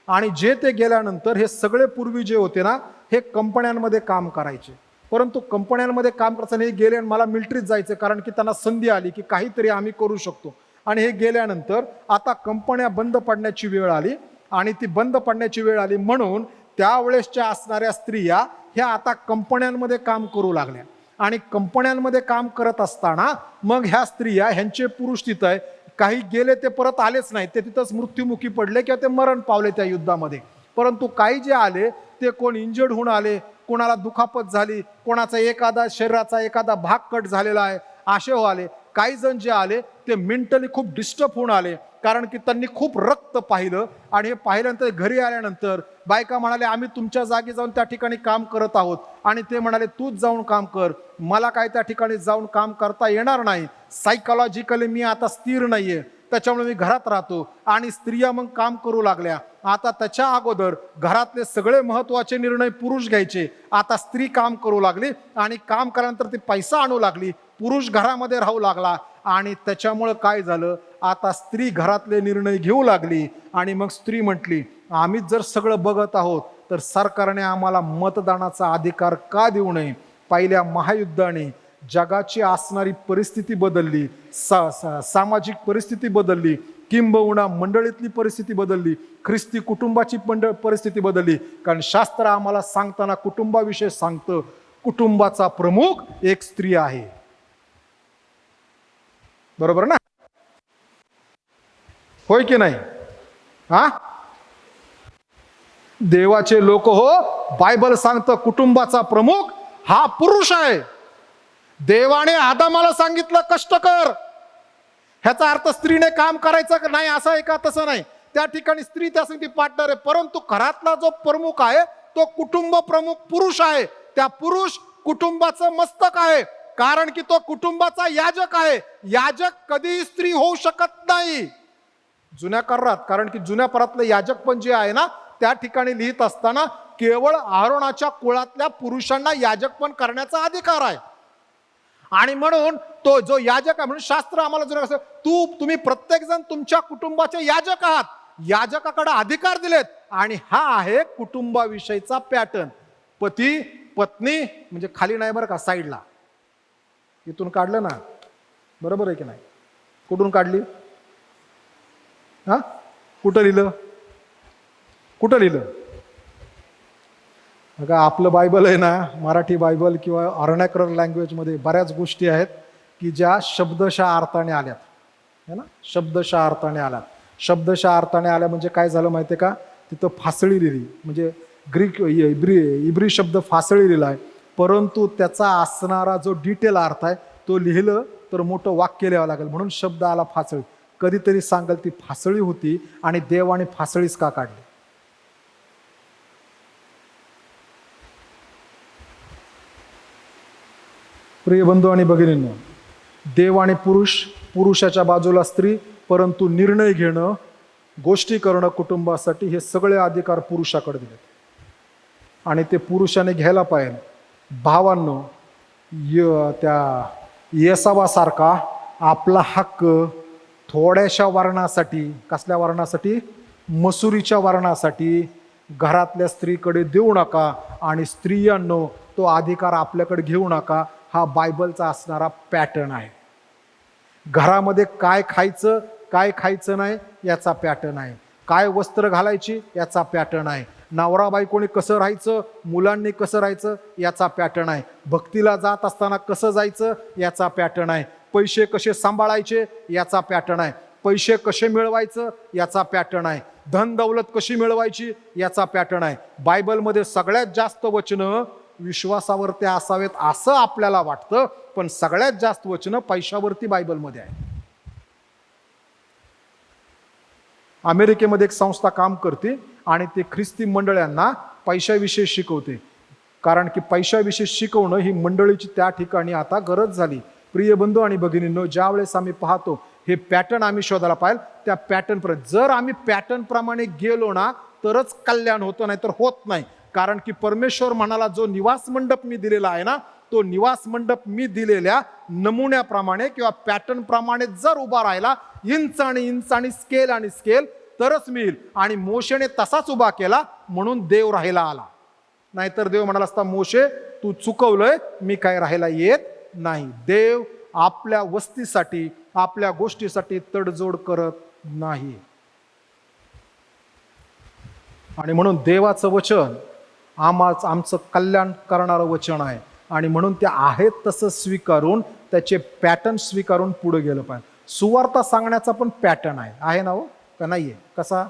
आणि जे ते गेल्यानंतर हे सगळे पूर्वी जे होते ना हे कंपन्यांमध्ये काम करायचे. परंतु कंपन्यांमध्ये काम करताना हे गेले आणि मला मिलिटरीत जायचं, कारण की त्यांना संधी आली की काहीतरी आम्ही करू शकतो. आणि हे गेल्यानंतर आता कंपन्या बंद पडण्याची वेळ आली. आणि ती बंद पडण्याची वेळ आली म्हणून त्यावेळेसच्या असणाऱ्या स्त्रिया ह्या आता कंपन्यांमध्ये काम करू लागल्या. आणि कंपन्यांमध्ये काम करत असताना मग ह्या स्त्रिया, ह्यांचे पुरुष तिथं आहे, काही गेले ते परत आलेच नाही, ते तिथंच मृत्युमुखी पडले किंवा ते मरण पावले त्या युद्धामध्ये. परंतु काही जे आले ते कोण इंजर्ड होऊन आले, कोणाला दुखापत झाली, कोणाचा एखादा शरीराचा एखादा भाग कट झालेला आहे असे आले. काही जण जे आले ते मेंटली खूप डिस्टर्ब होऊन आले, कारण की त्यांनी खूप रक्त पाहिलं. आणि हे पाहिल्यानंतर घरी आल्यानंतर बायका म्हणाले आम्ही तुमच्या जागी जाऊन त्या ठिकाणी काम करत आहोत. आणि ते म्हणाले तूच जाऊन काम कर, मला काय त्या ठिकाणी जाऊन काम करता येणार नाही. सायकोलॉजिकली मी आता स्थिर नाहीये, त्याच्यामुळे मी घरात राहतो. आणि स्त्रिया मग काम करू लागल्या. आता त्याच्या अगोदर घरातले सगळे महत्वाचे निर्णय पुरुष घ्यायचे, आता स्त्री काम करू लागली. आणि काम केल्यानंतर ती पैसा आणू लागली, पुरुष घरामध्ये राहू लागला. आणि त्याच्यामुळं काय झालं, आता स्त्री घरातले निर्णय घेऊ लागली. आणि मग स्त्री म्हटली आम्हीच जर सगळं बघत आहोत तर सरकारने आम्हाला मतदानाचा अधिकार का देऊ नये. पहिल्या महायुद्धाने जगाची असणारी परिस्थिती बदलली, सामाजिक परिस्थिती बदलली, किंबहुना मंडळीतली परिस्थिती बदलली, ख्रिस्ती कुटुंबाची परिस्थिती बदलली. कारण शास्त्र आम्हाला सांगताना कुटुंबाविषयी सांगतं, कुटुंबाचा प्रमुख एक स्त्री आहे. बरोबर ना, होय की नाही? हा, देवाचे लोक हो, बायबल सांगतं कुटुंबाचा प्रमुख हा पुरुष आहे. देवाने आदामाला सांगितलं कष्ट कर, ह्याचा अर्थ स्त्रीने काम करायचं नाही असं आहे का? तसं नाही. त्या ठिकाणी स्त्री त्यासाठी पार्टनर आहे. परंतु घरातला जो प्रमुख आहे तो कुटुंब प्रमुख पुरुष आहे. त्या पुरुष कुटुंबाचं मस्तक आहे, कारण की तो कुटुंबाचा याजक आहे. याजक कधी स्त्री होऊ शकत नाही जुन्या करारात, कारण की जुन्या परातलं याजक पण जे आहे ना त्या ठिकाणी लिहित असताना केवळ आरोनाच्या कुळातल्या पुरुषांना याजकपण करण्याचा अधिकार आहे. आणि म्हणून तो जो याजक आहे, म्हणून शास्त्र आम्हाला जर असं तुम्ही प्रत्येक जण तुमच्या कुटुंबाचे याजक आहात, याजकाकडे अधिकार दिलेत. आणि हा आहे कुटुंबाविषयीचा पॅटर्न. पती पत्नी म्हणजे खाली नाही बरं का, साईडला. इथून काढलं ना, बरोबर आहे की नाही? कुठून काढली? हा, कुठं लिहिलं? कुठं लिहिलं? बघा, आपलं बायबल आहे ना, मराठी बायबल किंवा व्हर्नाक्युलर लँग्वेजमध्ये बऱ्याच गोष्टी आहेत की ज्या शब्दशः अर्थाने आल्यात, है ना, शब्दशः अर्थाने आल्यात. शब्दशः अर्थाने आल्या म्हणजे काय झालं माहिती आहे का? तिथं फासळी लिहिली, म्हणजे ग्रीक इब्री शब्द फासळी लिहिला आहे, परंतु त्याचा असणारा जो डिटेल अर्थ आहे तो लिहिलं तर मोठं वाक्य लिहावं लागेल, म्हणून शब्द आला फासळी. कधीतरी सांगाल ती फासळी होती आणि देवाने फासळीच का काढली? प्रिय बंधू आणि भगिनींनो, देव आणि पुरुष, पुरुषाच्या बाजूला स्त्री, परंतु निर्णय घेणं, गोष्टी करणं कुटुंबासाठी हे सगळे अधिकार पुरुषाकडे दिले आणि ते पुरुषाने घ्यायला पाहिजे. भावांनो, त्या येसावासारखा आपला हक्क थोड्याशा वर्णासाठी, कसल्या वर्णासाठी? मसुरीच्या वर्णासाठी घरातल्या स्त्रीकडे देऊ नका आणि स्त्रियांनो तो अधिकार आपल्याकडे घेऊ नका. हा बायबलचा असणारा पॅटर्न आहे. घरामध्ये काय खायचं काय खायचं नाही याचा पॅटर्न आहे. काय वस्त्र घालायची याचा पॅटर्न आहे. नवरा बायकोने कसं राहायचं, मुलांनी कसं राहायचं याचा पॅटर्न आहे. भक्तीला जात असताना कसं जायचं याचा पॅटर्न आहे. पैसे कसे सांभाळायचे याचा पॅटर्न आहे. पैसे कसे मिळवायचं याचा पॅटर्न आहे. धन दौलत कशी मिळवायची याचा पॅटर्न आहे. बायबलमध्ये सगळ्यात जास्त वचनं विश्वासावरती असावेत असं आपल्याला वाटतं, पण सगळ्यात जास्त वचनं पैशावरती बायबलमध्ये आहे. अमेरिकेमध्ये एक संस्था काम करते आणि ते ख्रिस्ती मंडळांना पैशाविषयी शिकवते, कारण की पैशाविषयी शिकवणं ही मंडळीची त्या ठिकाणी आता गरज झाली. प्रिय बंधू आणि भगिनींनो, ज्या वेळेस आम्ही पाहतो हे पॅटर्न आम्ही शोधायला पाहिजे. त्या पॅटर्न जर आम्ही पॅटर्न प्रमाणे गेलो ना तरच कल्याण होतं, नाही तर होत नाही. कारण की परमेश्वर म्हणाला, जो निवास मंडप मी दिलेला आहे ना, तो निवास मंडप मी दिलेल्या नमुन्याप्रमाणे किंवा पॅटर्न प्रमाणे जर उभा राहिला, इंच आणि स्केल तरच मी येईल. आणि मोशेने तसाच उभा केला म्हणून देव राहायला आला. नाहीतर देव म्हणाला असता, मोशे तू चुकवलंय, मी काय राहायला येत नाही. देव आपल्या वस्तीसाठी, आपल्या गोष्टीसाठी तडजोड करत नाही. आणि म्हणून देवाचं वचन आमचं कल्याण करणारं वचन आहे. आणि म्हणून ते आहेत तसं स्वीकारून, त्याचे पॅटर्न स्वीकारून पुढे गेलं पाहिजे. सुवार्ता सांगण्याचा पण पॅटर्न आहे ना हो, का नाहीये? कसा?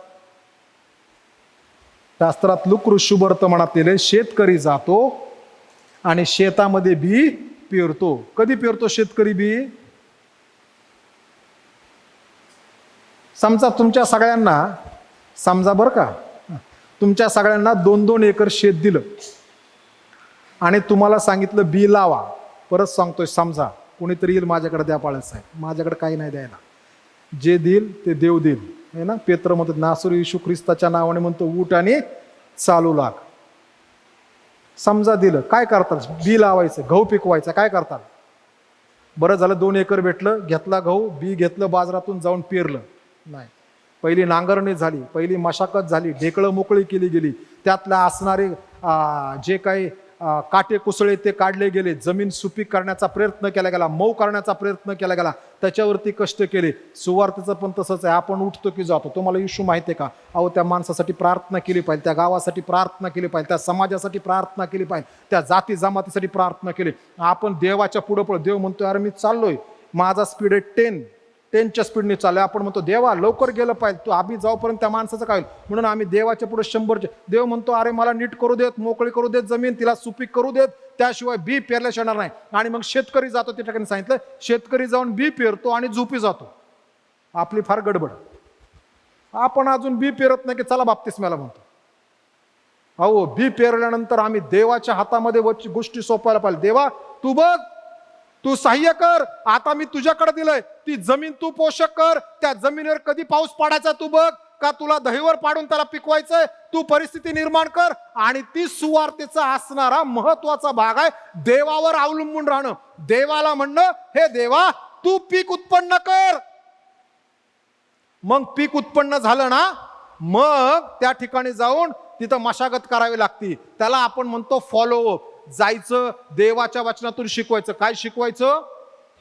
शास्त्रात लुक शुभवर्तमानात लिहिले, शेतकरी जातो आणि शेतामध्ये बी पेरतो. कधी पेरतो शेतकरी बी? समजा तुमच्या सगळ्यांना, समजा बरं का, तुमच्या सगळ्यांना 2-2 एकर शेत दिलं आणि तुम्हाला सांगितलं बी लावा. परत सांगतोय, समजा कोणीतरी येईल माझ्याकडे, द्या पाळस साहेब, माझ्याकडे काही नाही द्यायला, जे देईल ते देव देईल, है ना. पेत्र म्हणतो, नासर येशू ख्रिस्ताच्या नावाने म्हणतो, उठ आणि चालू लाग. समजा दिलं, काय करतात? बी लावायचं, गहू पिकवायचं, काय करतात? बरं झालं 2 एकर भेटलं, घेतला गहू, बी घेतलं बाजारातून, जाऊन पेरलं. नाही, पहिली नांगरणी झाली, पहिली मशागत झाली, ढेकळं मोकळी केली गेली, त्यातल्या असणारे जे काही काटे कुसळे ते काढले गेले, जमीन सुपीक करण्याचा प्रयत्न केला गेला, मऊ करण्याचा प्रयत्न केला गेला, त्याच्यावरती कष्ट केले. सुवार्थेचं पण तसंच आहे. आपण उठतो की जातो. तुम्हाला येशू माहिती आहे का? अहो, त्या माणसासाठी प्रार्थना केली पाहिजे, त्या गावासाठी प्रार्थना केली पाहिजे, त्या समाजासाठी प्रार्थना केली पाहिजे, त्या जाती जमातीसाठी प्रार्थना केली. आपण देवाच्या पुढं देव म्हणतोय, अरे मी चाललोय, माझा स्पीड आहे 10च्या स्पीडने चाललोय. आपण म्हणतो, देवा लवकर गेलं पाहिजे, तू आम्ही जाऊपर्यंत त्या माणसाचं काय होईल, म्हणून आम्ही देवाच्या पुढे 100चे. देव म्हणतो, अरे मला नीट करू देत, मोकळी करू देत जमीन, तिला सुपीक करू देत, त्याशिवाय बी पेरल्याशिवाय येणार नाही. आणि मग शेतकरी जातो, त्या ठिकाणी सांगितलं, शेतकरी जाऊन बी पेरतो आणि झोपी जातो. आपली फार गडबड. आपण अजून बी पेरत नाही की चला बाप्तिस्म्याला म्हणतो. अहो, बी पेरल्यानंतर आम्ही देवाच्या हातामध्ये गोष्टी सोपायला पाहिजे. देवा तू बघ, तू सहाय्य कर, आता मी तुझ्याकडे दिलंय, ती जमीन तू पोषक कर, त्या जमिनीवर कधी पाऊस पडायचा तू बघ, का तुला दहीवर पाडून त्याला पिकवायचंय? तू परिस्थिती निर्माण कर. आणि ती सुवार्तेचा असणारा महत्वाचा भाग आहे देवावर अवलंबून राहणं. देवाला म्हणणं, हे देवा तू पीक उत्पन्न कर. मग पीक उत्पन्न झालं ना, मग त्या ठिकाणी जाऊन तिथं मशागत करावी लागती. त्याला आपण म्हणतो फॉलो. जायचं, देवाच्या वचनातून शिकवायचं. काय शिकवायचं?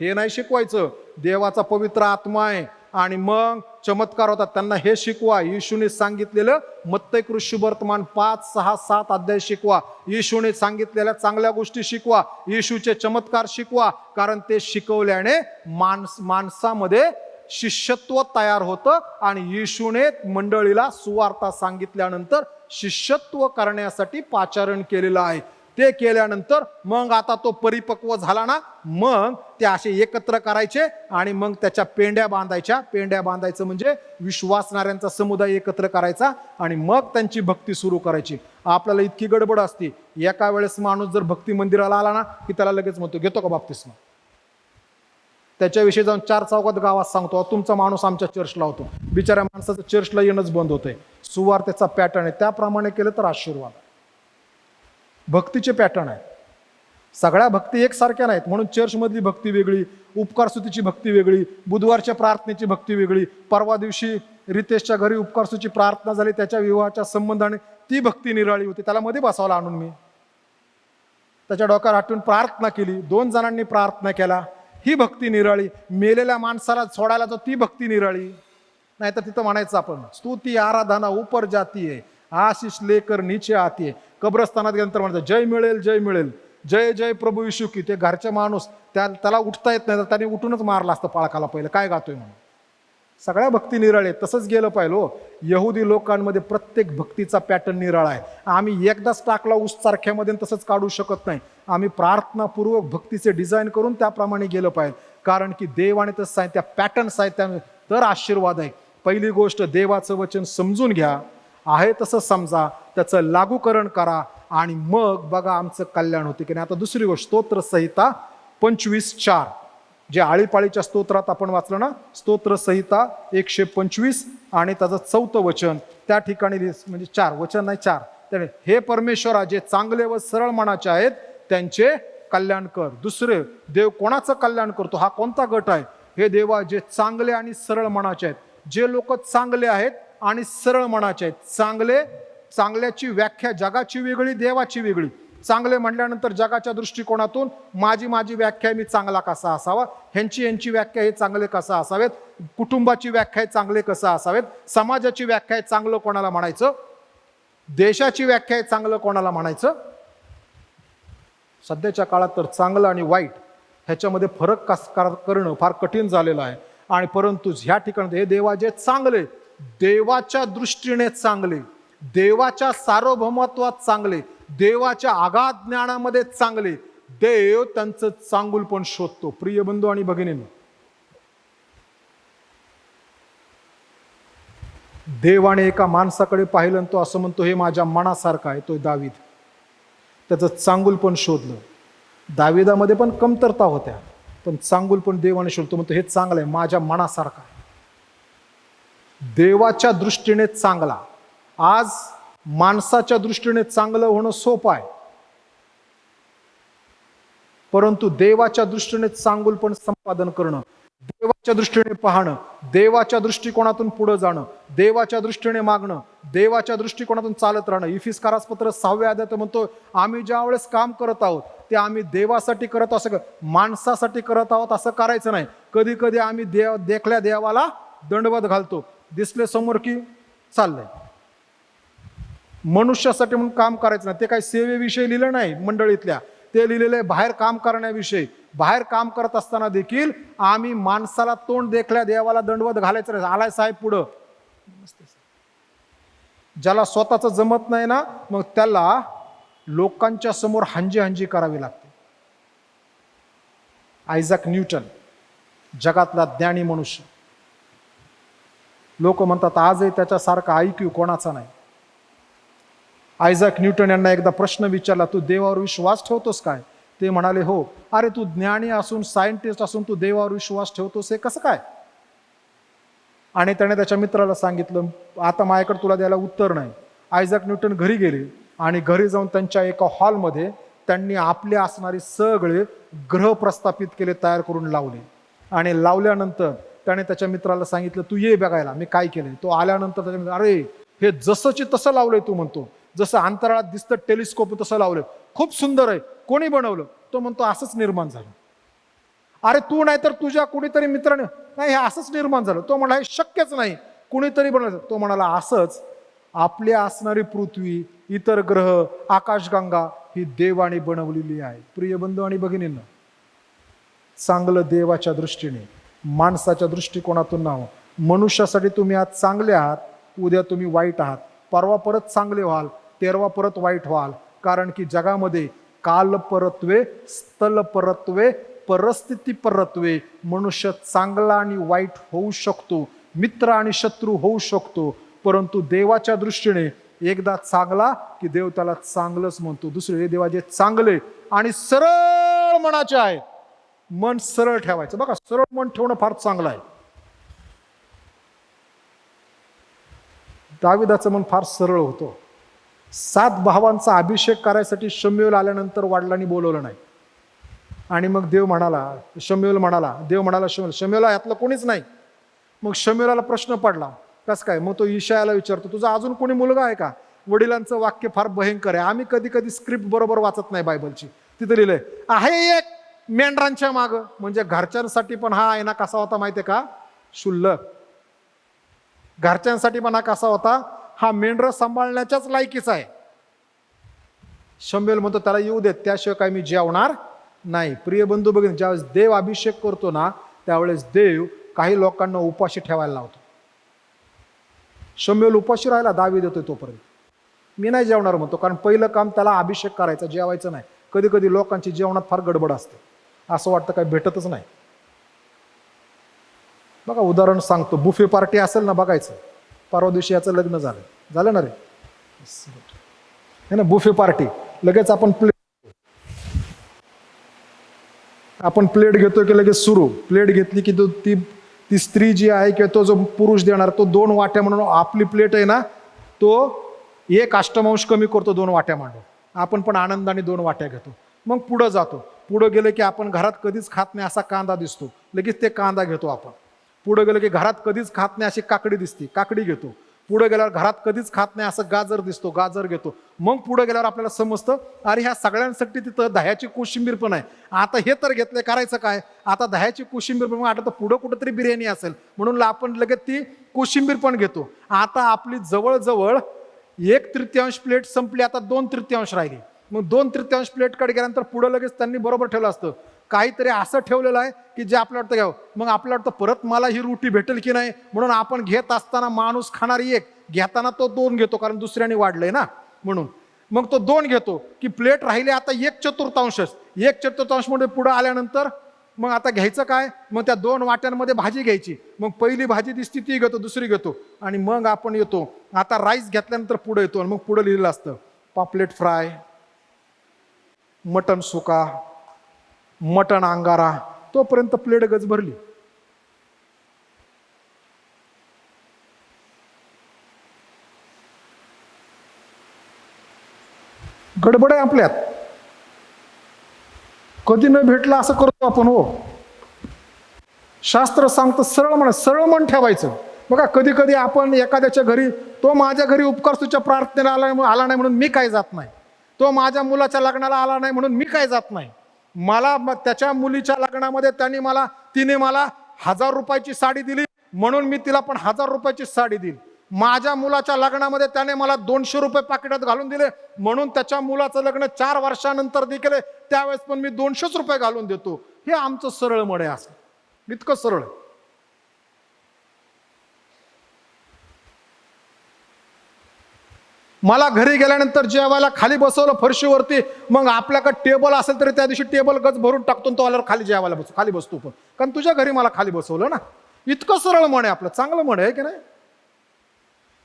हे नाही शिकवायचं देवाचा पवित्र आत्मा आहे आणि मग चमत्कार होतात, त्यांना हे शिकवा. येशूने सांगितलेलं मत्तई शुभवर्तमान 5, 6, 7 अध्याय शिकवा. येशूने सांगितलेल्या चांगल्या गोष्टी शिकवा. येशूचे चमत्कार शिकवा. कारण ते शिकवल्याने माणसामध्ये शिष्यत्व तयार होतं. आणि येशूने मंडळीला सुवार्ता सांगितल्यानंतर शिष्यत्व करण्यासाठी पाचारण केलेलं आहे. ते केल्यानंतर मग आता तो परिपक्व झाला ना, मग ते असे एकत्र करायचे आणि मग त्याच्या पेंड्या बांधायच्या. पेंड्या बांधायचं म्हणजे विश्वासणाऱ्यांचा समुदाय एकत्र करायचा आणि मग त्यांची भक्ती सुरू करायची. आपल्याला इतकी गडबड असते, एका वेळेस माणूस जर भक्ती मंदिराला आला ना की त्याला लगेच म्हणतो, घेतो का बाप्तिस्मा? त्याच्याविषयी जाऊन 4 चौकात गावात सांगतो, तुमचा माणूस आमच्या चर्चला होतो. बिचाऱ्या माणसाचं चर्चला येणंच बंद होतंय. सुवार्तेचा पॅटर्न आहे, त्याप्रमाणे केलं तर आशीर्वाद. भक्तीचे पॅटर्न आहे. सगळ्या भक्ती एकसारख्या नाहीत. म्हणून चर्चमधली भक्ती वेगळी, उपकारस्तुतीची भक्ती वेगळी, बुधवारच्या प्रार्थनेची भक्ती वेगळी. परवा दिवशी रितेशच्या घरी उपकारस्तुतीची प्रार्थना झाली, त्याच्या विवाहाच्या संबंधाने ती भक्ती निराळी होती. त्याला मध्ये बसावला आणून मी, त्याच्या डोक्यावर आठवून प्रार्थना केली. 2 जणांनी प्रार्थना केला, ही भक्ती निराळी. मेलेल्या माणसाला सोडायला तर ती भक्ती निराळी. नाही तर तिथं म्हणायचं आपण, स्तुती आराधना ऊपर जाती है, आशीष लेकर नीचे आती है. कब्रस्तानात गेल्यानंतर म्हणतात, जय मिळेल, जय मिळेल, जय जय प्रभू येशू की. ते घरचे माणूस त्याला उठता येत नाही तर त्याने उठूनच मारला असतं पाळखाला पहिलं, काय गातोय म्हणून. सगळ्या भक्ती निराळे. तसंच गेलं पाहिजे हो. यहुदी लोकांमध्ये प्रत्येक भक्तीचा पॅटर्न निराळा आहे. आम्ही एकदाच टाकला ऊस सारख्यामध्ये तसंच काढू शकत नाही. आम्ही प्रार्थनापूर्वक भक्तीचे डिझाईन करून त्याप्रमाणे गेलं पाहिजे. कारण की देवाने तसं आहे, त्या पॅटर्न्स आहेत, त्या तर आशीर्वाद आहे. पहिली गोष्ट, देवाचं वचन समजून घ्या, आहे तसं समजा, त्याचं लागूकरण करा आणि मग बघा आमचं कल्याण होते की नाही. आता दुसरी गोष्ट, स्तोत्र संहिता 25:4, जे आळीपाळीच्या स्तोत्रात आपण वाचलं ना, स्तोत्र संहिता 125 आणि त्याचं 4थं वचन त्या ठिकाणी, म्हणजे 4 वचन नाही 4. त्याने, हे परमेश्वरा, जे चांगले व सरळ मनाचे आहेत त्यांचे कल्याण कर. दुसरे, देव कोणाचं कल्याण करतो? हा कोणता गट आहे? हे देवा, जे चांगले आणि सरळ मनाचे आहेत. जे लोक चांगले आहेत आणि सरळ मनाचे आहेत. चांगल्याची व्याख्या जगाची वेगळी, देवाची वेगळी. चांगले म्हटल्यानंतर जगाच्या दृष्टिकोनातून माझी व्याख्या, मी चांगला कसा असावा, ह्यांची व्याख्या, हे चांगले कसा असावेत, कुटुंबाची व्याख्या चांगले कसं असावेत, समाजाची व्याख्या चांगलं कोणाला म्हणायचं, देशाची व्याख्या चांगलं कोणाला म्हणायचं. सध्याच्या काळात तर चांगलं आणि वाईट ह्याच्यामध्ये फरक करणं फार कठीण झालेलं आहे. आणि परंतु ह्या ठिकाणी हे देवा, जे चांगले, देवाच्या दृष्टीने चांगले, देवाच्या सार्वभौमत्वात चांगले, देवाच्या अगाध ज्ञानामध्ये चांगले, देव त्यांचं चांगुलपण शोधतो. प्रिय बंधू आणि भगिनींनो, देवाने एका माणसाकडे पाहिलं आणि तो असं म्हणतो, हे माझ्या मनासारखा आहे. तो दावीद, त्याचं चांगुलपण शोधलं. दाविदामध्ये पण कमतरता होत्या, पण चांगुलपण देवाने शोधतो. म्हणतो हे चांगलं आहे, माझ्या मनासारखं आहे. देवाच्या दृष्टीने चांगला. आज माणसाच्या दृष्टीने चांगलं होणं सोपं आहे, परंतु देवाच्या दृष्टीने चांगुलपण संपादन करणं, देवाच्या दृष्टीने पाहणं, देवाच्या दृष्टिकोनातून पुढे जाणं, देवाच्या दृष्टीने मागणं, देवाच्या दृष्टिकोनातून चालत राहणं. इफिसकारास पत्र 6व्या अध्यायात म्हणतो, आम्ही ज्या वेळेस काम करत आहोत ते आम्ही देवासाठी करत, असं माणसासाठी करत आहोत असं करायचं नाही. कधी कधी आम्ही देखल्या देवाला दंडवत घालतो, दिसले समोर की चाललंय. मनुष्यासाठी म्हणून काम करायचं नाही. ते काही सेवेविषयी लिहिलं नाही मंडळीतल्या, ते लिहिलेलं आहे बाहेर काम करण्याविषयी. बाहेर काम करत असताना देखील आम्ही माणसाला तोंड देखल्या देवाला दंडवत घालायचं नाही. आलाय साहेब पुढं, ज्याला स्वतःच जमत नाही ना, मग त्याला लोकांच्या समोर हंजी करावी लागते. आयझॅक न्यूटन, जगातला ज्ञानी मनुष्य, लोक म्हणतात आजही त्याच्यासारखा IQ कोणाचा नाही. आयझॅक न्यूटन यांना एकदा प्रश्न विचारला, तू देवावर विश्वास ठेवतोस काय? ते म्हणाले, हो. अरे तू ज्ञानी असून, सायंटिस्ट असून तू देवावर विश्वास ठेवतोस, हे कसं काय? आणि त्याने त्याच्या मित्राला सांगितलं, आता माझ्याकडे तुला द्यायला उत्तर नाही. आयझॅक न्यूटन घरी गेले आणि घरी जाऊन त्यांच्या एका हॉलमध्ये त्यांनी आपले असणारे सगळे ग्रह प्रस्थापित केले, तयार करून लावले. आणि लावल्यानंतर त्याने त्याच्या मित्राला सांगितलं, तू ये बघायला मी काय केलंय. तो आल्यानंतर त्याच्या मित्र, अरे हे जसंची तसं लावलंय, तू म्हणतो जसं अंतराळात दिसतं टेलिस्कोप तसं लावलंय, खूप सुंदर आहे, कोणी बनवलं. तो म्हणतो असंच निर्माण झालं. अरे तू नाही तर तुझ्या कुणीतरी मित्राने, नाही हे असंच निर्माण झालं. तो म्हणाला हे शक्यच नाही, कुणीतरी बनवलं. तो म्हणाला असंच आपली असणारी पृथ्वी, इतर ग्रह, आकाशगंगा ही देवाने बनवलेली आहे. प्रिय बंधू आणि भगिनींना, चांगलं देवाच्या दृष्टीने, माणसाच्या दृष्टिकोनातून नाव. मनुष्यासाठी तुम्ही आज चांगले आहात, उद्या तुम्ही वाईट आहात, परवा परत चांगले व्हाल, तेरवा परत वाईट व्हाल. कारण की जगामध्ये काल परत्वे, स्थल परत्वे, परिस्थिती परत्वे, मनुष्य चांगला आणि वाईट होऊ शकतो, मित्र आणि शत्रू होऊ शकतो. परंतु देवाच्या दृष्टीने एकदा चांगला की देव त्याला चांगलंच म्हणतो. दुसरे देवा जे चांगले आणि सरळ मनाचे आहे, मन सरळ ठेवायचं. बघा, सरळ मन ठेवणं फार चांगलं आहे. दाविदाचं मन फार सरळ होतं. 7 भावांचा अभिषेक करायसाठी शमूएल आल्यानंतर वडिलांनी बोलवलं नाही. आणि मग देव म्हणाला, शमूएल म्हणाला शमूएला यातलं कोणीच नाही. मग शमूएलाला प्रश्न पडला, कस काय? मग तो इशायाला विचारतो, तुझा अजून कोणी मुलगा आहे का? वडिलांचं वाक्य फार भयंकर आहे. आम्ही कधी कधी स्क्रिप्ट बरोबर वाचत नाही बायबलची. तिथे लिहिलंय आहे एक मेंढरांच्या माग. म्हणजे घरच्यांसाठी पण हा आहे ना कसा होता माहितीये का? शुल्लक. घरच्यांसाठी पण हा कसा होता? हा मेंढर सांभाळण्याच्याच लायकीचा आहे. शमूएल म्हणतो त्याला येऊ देत, त्याशिवाय काय मी जेवणार नाही. प्रिय बंधू भगिनी, ज्यावेळेस देव अभिषेक करतो ना, त्यावेळेस देव काही लोकांना उपाशी ठेवायला लावतो. शमूएल उपाशी राहिला, दावीद येतोय तोपर्यंत. मी नाही जेवणार म्हणतो, कारण पहिलं काम त्याला अभिषेक करायचा, जेवायचं नाही. कधी कधी लोकांची जेवणात फार गडबड असते, असं वाटतं काही भेटतच नाही. बघा उदाहरण सांगतो, बुफे पार्टी असेल ना, बघायचं. परवा दिवशी याचं लग्न झालं ना रे, है ना, बुफे पार्टी. लगेच आपण प्लेट घेतो की लगेच सुरू. प्लेट घेतली की ती स्त्री जी आहे किंवा तो जो पुरुष देणार, तो 2 वाट्या म्हणून आपली प्लेट आहे ना, तो 1 अष्टमांश कमी करतो 2 वाट्या मांडून. आपण पण आनंदाने 2 वाट्या घेतो. मग पुढं जातो. पुढं गेलं की आपण घरात कधीच खात नाही असा कांदा दिसतो, लगेच ते कांदा घेतो आपण. पुढं गेलं की घरात कधीच खात नाही अशी काकडी दिसते, काकडी घेतो. पुढे गेल्यावर घरात कधीच खात नाही असं गाजर दिसतो, गाजर घेतो. मग पुढे गेल्यावर आपल्याला समजतं, अरे ह्या सगळ्यांसाठी तिथं दह्याची कोशिंबीर पण आहे. आता हे तर घेतलंय, करायचं काय? आता दह्याची कोशिंबीर पण, आता तर पुढं कुठंतरी बिर्याणी असेल म्हणून आपण लगेच ती कोशिंबीर पण घेतो. आता आपली जवळजवळ 1/3 प्लेट संपली, आता 2/3 राहिली. मग 2/3 प्लेटकडे गेल्यानंतर पुढं लगेच त्यांनी बरोबर ठेवलं असतं, काहीतरी असं ठेवलेलं आहे की जे आपल्याला वाटतं घ्यावं. मग आपल्याला वाटतं परत मला ही रोटी भेटेल की नाही, म्हणून आपण घेत असताना माणूस खाणारी 1, घेताना तो 2 घेतो, कारण दुसऱ्याने वाढलंय ना म्हणून. मग तो 2 घेतो की प्लेट राहिली आता 1/4. 1/4 मध्ये पुढं आल्यानंतर मग आता घ्यायचं काय? मग त्या 2 वाट्यांमध्ये भाजी घ्यायची. मग पहिली भाजी दिसती ती घेतो, दुसरी घेतो, आणि मग आपण येतो आता राईस घेतल्यानंतर पुढे येतो. आणि मग पुढे लिहिलेलं असतं पापलेट फ्राय, मटण सुका, मटण अंगारा. तोपर्यंत प्लेट गज भरली. गडबड आहे आपल्यात. कधी न भेटला असं करतो आपण. हो, शास्त्र सांगतं सरळ मन ठेवायचं. बघा कधी कधी आपण एखाद्याच्या घरी, तो माझ्या घरी उपकारस्तुतीच्या प्रार्थनेला आला नाही म्हणून मी काय जात नाही, तो माझ्या मुलाच्या लग्नाला आला नाही म्हणून मी काय जात नाही, मला त्याच्या मुलीच्या लग्नामध्ये तिने मला 1000 रुपयाची साडी दिली म्हणून मी तिला पण 1000 रुपयाची साडी दिली. माझ्या मुलाच्या लग्नामध्ये त्याने मला 200 रुपये पाकिटात घालून दिले म्हणून त्याच्या मुलाचं लग्न 4 वर्षानंतर देखील त्यावेळेस पण मी 200 रुपये घालून देतो. हे आमचं सरळ मन आहे. असं इतकं सरळ. मला घरी गेल्यानंतर जेवायला खाली बसवलं फरशीवरती, मग आपल्याकडे टेबल असेल तरी त्या दिवशी टेबल गज भरून टाकतो, तो आल्यावर खाली जेवायला खाली बसतो पण, कारण तुझ्या घरी मला खाली बसवलं ना. इतकं सरळ मन आहे आपलं. चांगलं मन आहे की नाही?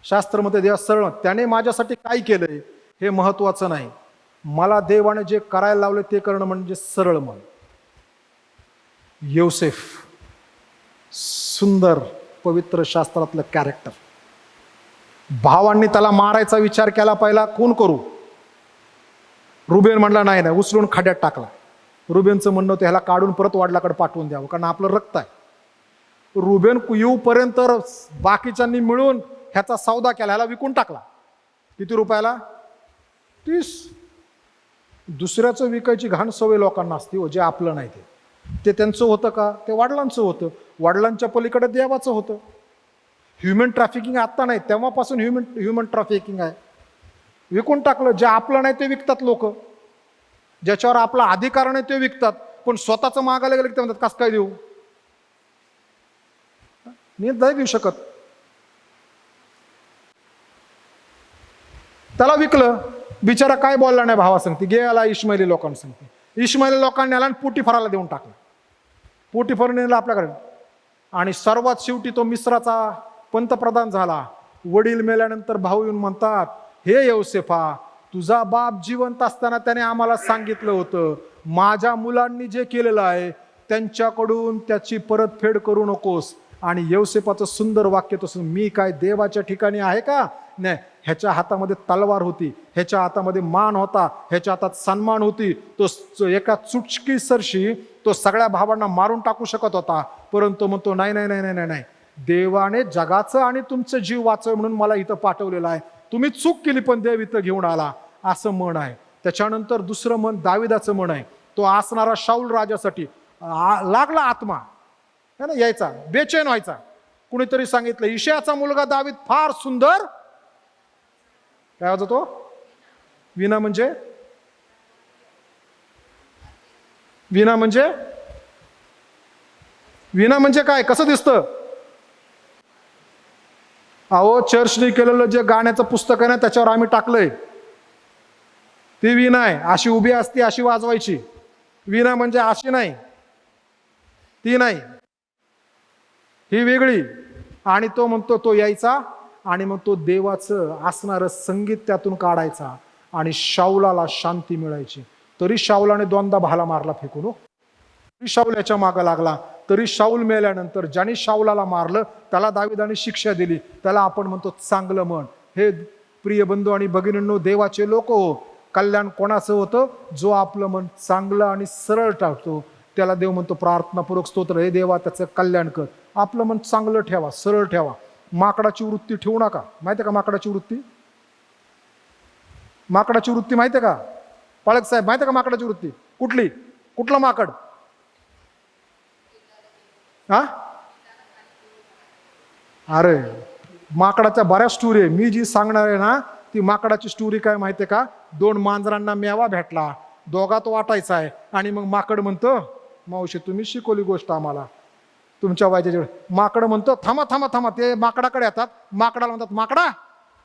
शास्त्रमध्ये देवा सरळ, त्याने माझ्यासाठी काय केलंय हे महत्वाचं नाही, मला देवाने जे करायला लावले ते करणं म्हणजे सरळ मन. योसेफ सुंदर पवित्र शास्त्रातलं कॅरेक्टर. भावांनी त्याला मारायचा विचार केला, पहिला खून करू. रुबेन म्हणला नाही नाही, उचलून खड्यात टाकला. रुबेनचं म्हणणं होतं ह्याला काढून परत वडिलाकडे पाठवून द्यावं, कारण आपलं रक्त आहे. रुबेन येऊपर्यंत बाकीच्यांनी मिळून ह्याचा सौदा केला, ह्याला विकून टाकला. किती रुपयाला? 30. दुसऱ्याचं विकायची घाण सवय लोकांना असते हो, जे आपलं नाही ते त्यांचं होतं का? ते वडिलांचं होतं. वडिलांच्या पलीकडे देवाचं होतं. ह्युमन ट्रॅफिकिंग आत्ता नाही, तेव्हापासून ह्युमन ट्रॅफिकिंग आहे. विकून टाकलं. जे आपलं नाही ते विकतात लोक, ज्याच्यावर आपला अधिकार नाही ते विकतात. पण स्वतःचं मागायला गेलं की ते म्हणतात कसं काय देऊ, मी नाही देऊ शकत. त्याला विकलं. बिचारा काय बोलला नाही भावा सांगते, गेला इश्माइली लोकांना सांगते. इश्माइली लोकांनी आला आणि पोटीफराला देऊन टाकला. पोटीफर नेला आपल्याकडे. आणि सर्वात शेवटी तो मिस्राचा पंतप्रधान झाला. वडील मेल्यानंतर भाऊ येऊन म्हणतात, हे यौसेफा, तुझा बाप जिवंत असताना त्याने आम्हाला सांगितलं होतं, माझ्या मुलांनी जे केलेलं आहे त्यांच्याकडून त्याची परतफेड करू नकोस. आणि यौसेफाचं सुंदर वाक्य तसं, मी काय देवाच्या ठिकाणी आहे का? नाही. ह्याच्या हातामध्ये तलवार होती, ह्याच्या हातामध्ये मान होता, ह्याच्या हातात सन्मान होती. तो एका चुटकी सरशी तो सगळ्या भावांना मारून टाकू शकत होता. परंतु म्हणतो नाही नाही नाही नाही नाही, देवाने जगाचं आणि तुमचं जीव वाचव म्हणून मला इथं पाठवलेलं आहे. तुम्ही चूक केली पण देव इथं घेऊन आला, असं म्हण आहे. त्याच्यानंतर दुसरं म्हण दाविदाचं म्हण आहे. तो असणारा शाऊल राजासाठी लागला आत्मा है ना, यायचा, बेचैन व्हायचा. कुणीतरी सांगितलं इशयाचा मुलगा दावीद फार सुंदर, काय होता तो? विना म्हणजे? विना म्हणजे? विना म्हणजे काय? कसं दिसतं? अहो, चर्चने केलेलं जे गाण्याचं पुस्तक आहे ना, त्याच्यावर आम्ही टाकलंय. ती विना आहे. अशी उभी असती, अशी वाजवायची. विना म्हणजे अशी नाही, ती नाही, ही वेगळी. आणि तो म्हणतो तो यायचा आणि मग तो देवाचं असणारं संगीत त्यातून काढायचा आणि शाऊलाला शांती मिळायची. तरी शाऊलाने दोनदा भाला मारला फेकून हो. तरी शाऊल याच्या मागं लागला. तरी शाऊल मेल्यानंतर ज्याने शाऊलाला मारलं त्याला दाविदाने शिक्षा दिली. त्याला आपण म्हणतो चांगलं मन. हे प्रिय बंधू आणि भगिनींनो, देवाचे लोक हो, कल्याण कोणाचं होतं? जो आपलं मन चांगलं आणि सरळ टाकतो त्याला देव म्हणतो प्रार्थनापूर्वक स्तोत्र, हे देवा त्याचं कल्याण कर. आपलं मन चांगलं ठेवा, सरळ ठेवा. माकडाची वृत्ती ठेवू नका. माहिती आहे का माकडाची वृत्ती? माकडाची वृत्ती माहिती आहे का पाळक साहेब? माहिती आहे का माकडाची वृत्ती? कुठली? कुठलं माकड? हा, अरे माकडाच्या बऱ्याच स्टोरी आहे. मी जी सांगणार आहे ना ती माकडाची स्टोरी काय माहिती आहे का? 2 मांजरांना मेवा भेटला, दोघात वाटायचा आहे. आणि मग माकड म्हणतं, मावशी तुम्ही शिकवली गोष्ट आम्हाला तुमच्या वयाच्या. माकड म्हणतो थांबा थांबा थांबा. ते माकडाकडे येतात, माकडाला म्हणतात माकडा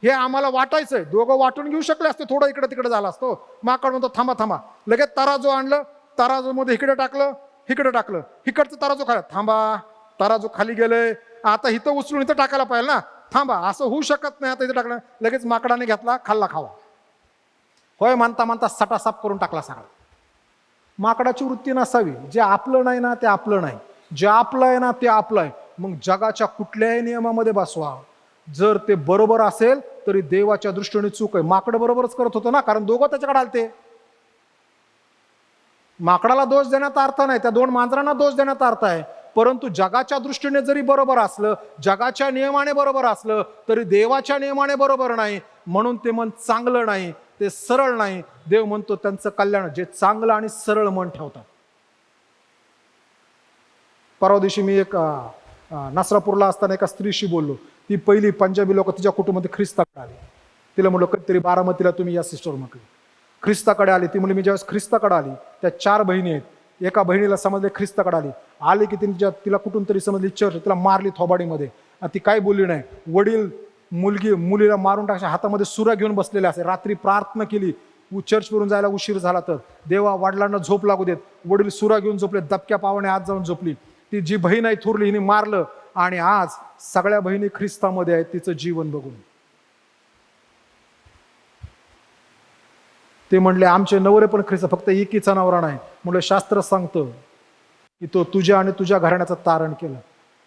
हे आम्हाला वाटायचंय. दोघं वाटून घेऊ शकले असते, थोडं इकडे तिकडे झाला असतो. माकड म्हणतो थांबा थांबा. लगेच तराजू आणलं, तराजू मध्ये इकडे टाकलं, इकडे टाकलं, इकडचं तराजू खाली. थांबा, तराजू खाली गेलंय, आता इथं उचलून इथं टाकायला पाहिजे ना, थांबा, असं होऊ शकत नाही, आता इथं टाकलं. लगेच माकडाने घेतला, खाल्ला खावा. होय म्हणता म्हणता सटासाप करून टाकला सगळा. माकडाची वृत्ती नसावी. जे आपलं नाही ना ते आपलं नाही, जे आपलं आहे ना ते आपलं आहे. मग जगाच्या कुठल्याही नियमामध्ये बसवा, जर ते बरोबर असेल तरी देवाच्या दृष्टीने चूक आहे. माकड बरोबरच करत होतं ना, कारण दोघं त्याच्याकडे आलते. माकडाला दोष देण्याचा अर्थ नाही, त्या 2 मांजरांना दोष देण्याचा अर्थ आहे. परंतु जगाच्या दृष्टीने जरी बरोबर असलं, जगाच्या नियमाने बरोबर असलं तरी देवाच्या नियमाने बरोबर नाही. म्हणून ते मन चांगलं नाही, ते सरळ नाही. देव म्हणतो त्यांचं कल्याण, जे चांगलं आणि सरळ मन ठेवतात. परवा दिवशी मी एक नसरापूरला असताना एका स्त्रीशी बोललो. ती पहिली पंजाबी लोक तिच्या कुटुंबामध्ये ख्रिस्ताकडे आली. तिला म्हणलं कधीतरी बारामतीला तुम्ही या सिस्टर म्हटली. ख्रिस्ताकडे आली. ती म्हणली मी ज्यावेळेस ख्रिस्ताकडे आली, त्या 4 बहिणी आहेत. एका बहिणीला समजले ख्रिस्ताकडे आली की तिला कुठून तरी समजली चर्च, तिला मारली थोबाडीमध्ये. आणि ती काही बोलली नाही. वडील मुलीला मारून टाकच्या हातामध्ये सुरा घेऊन बसलेले असे. रात्री प्रार्थना केली, चर्चवरून जायला उशीर झाला तर देवा वडिलांना झोप लागू देत. वडील सुरा घेऊन झोपले, दबक्या पावाने आत जाऊन झोपली. ती जी बहीण आहे थोरली, हिने मारलं. आणि आज सगळ्या बहिणी ख्रिस्तामध्ये आहेत तिचं जीवन बघून. ते म्हणले आमचे नवरे पण ख्रिस्त, फक्त एकीचा नवरा नाही. म्हणलं शास्त्र सांगतं की तो तुझ्या आणि तुझ्या घराण्याचं तारण केलं.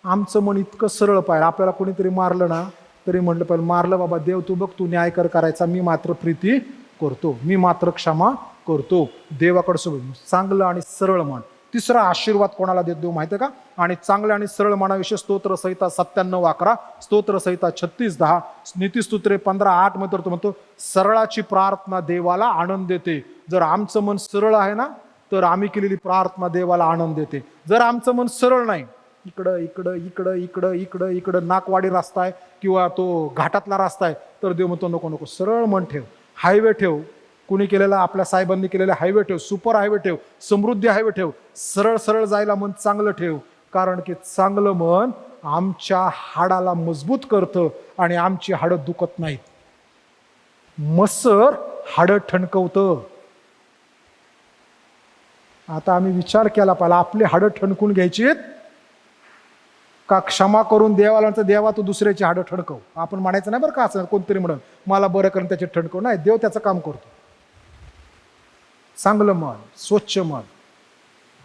आमचं मन इतकं सरळ पाहिजे. आपल्याला कोणीतरी मारलं ना तरी म्हटलं पाहिजे, मारलं बाबा देव तू बघ, तू न्याय करायचा, मी मात्र प्रीती करतो, मी मात्र क्षमा करतो. देवाकडे सोडून चांगलं आणि सरळ मन. तिसरा आशीर्वाद कोणाला देतो माहिती आहे का? आणि चांगल्या आणि सरळ मनाविषयी स्तोत्र संहिता 97:11, स्तोत्र संहिता 36:10, नीतिस्तोत्रे 15:8 मध्ये तो म्हणतो सरळाची प्रार्थना देवाला आनंद देते. जर आमचं मन सरळ आहे ना तर आम्ही केलेली प्रार्थना देवाला आनंद देते. जर आमचं मन सरळ नाही, इकडं इकडं इकडं इकडं इकडं इकडं नाकवाडी रस्ता आहे किंवा तो घाटातला रस्ता आहे, तर देव म्हणतो नको नको, सरळ मन ठेव, हायवे ठेव, कुणी केलेला आपल्या साहेबांनी केलेला हायवे ठेव, सुपर हायवे ठेव, समृद्धी हायवे ठेव, सरळ सरळ जायला मन चांगलं ठेव. कारण की चांगलं मन आमच्या हाडाला मजबूत करतं आणि आमची हाडं दुखत नाहीत. मसर हाडं ठणकवतं. आता आम्ही विचार केला पाहिजे, आपली हाडं ठणकून घ्यायचीत का क्षमा करून देवाला देवा तू दुसऱ्याची हाडं ठणकव. आपण म्हणायचं नाही बरं का, असं कोणतरी म्हणून मला बरं करून त्याची ठणकव नाही, देव त्याचं काम करतो. चांगलं मन, स्वच्छ मन,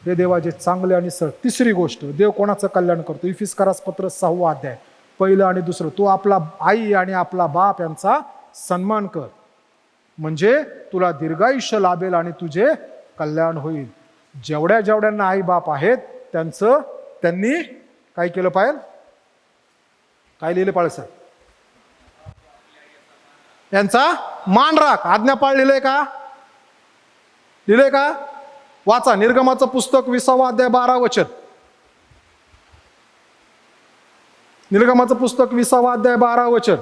हे देवाचे चांगले आणि सरळ. तिसरी गोष्ट, देव कोणाचं कल्याण करतो? इफिस्कारास पत्र 6वा अध्याय 1 आणि 2, तू आपला आई आणि आपला बाप यांचा सन्मान कर, म्हणजे तुला दीर्घायुष्य लाभेल आणि तुझे कल्याण होईल. जेवढ्या जेवढ्यांना आई बाप आहेत त्यांनी काय केलं पाहिजे? काय लिहिले पाहिजे सर? यांचा मान राख. आज्ञा पाळलेलं आहे का? लिहिलंय का? वाचा निर्गमाचं पुस्तक 20वा अध्याय 12 वचन. निर्गमाचं पुस्तक 20वा अध्याय 12 वचन.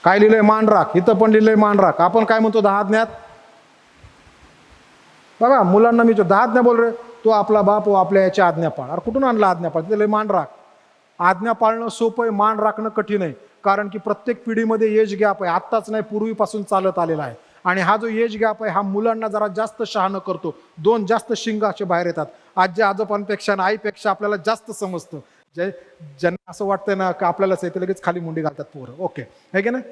काय लिहिलंय? मान राख. इथं पण लिहिलंय मान राख. आपण काय म्हणतो 10 आज्ञात? बघा मुलांना मी 10 आज्ञा बोल रे, तो आपला बाप व आपल्या याची आज्ञा पाळ. अरे कुठून आणला आज्ञा पाळ? तिथे मान राख. आज्ञा पाळणं सोपं आहे, मान राखणं कठीण आहे. कारण की प्रत्येक पिढीमध्ये एज गॅप आहे. आत्ताच नाही, पूर्वीपासून चालत आलेला आहे. आणि हा जो एज गॅप आहे हा मुलांना जरा जास्त शहाणं करतो. 2 जास्त शिंगाचे बाहेर येतात. आजी आजोबांपेक्षा आणि आईपेक्षा आपल्याला जास्त समजतं. ज्यांना असं वाटतं ना की आपल्यालाच आहे ते लगेच खाली मुंडी घालतात पोरं. ओके आहे की नाही?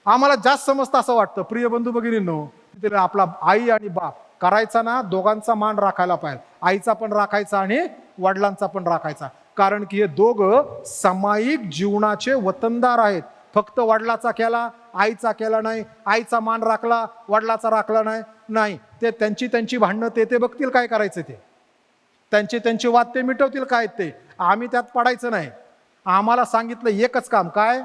आम्हाला जास्त समजतं असं वाटतं. प्रिय बंधू भगिनींनो, तिथे आपला आई आणि बाप करायचा ना, दोघांचा मान राखायला पाहिजे. आईचा पण राखायचा आणि वडिलांचा पण राखायचा. कारण की हे दोघं सामायिक जीवनाचे वतनदार आहेत. फक्त वडिलाचा केला आईचा केला नाही, आईचा मान राखला वडिलाचा राखला नाही, ते त्यांची भांडणं ते बघतील काय करायचं ते, त्यांचे वाद ते मिटवतील काय ते, आम्ही त्यात पडायचं नाही. आम्हाला सांगितलं एकच काम, काय?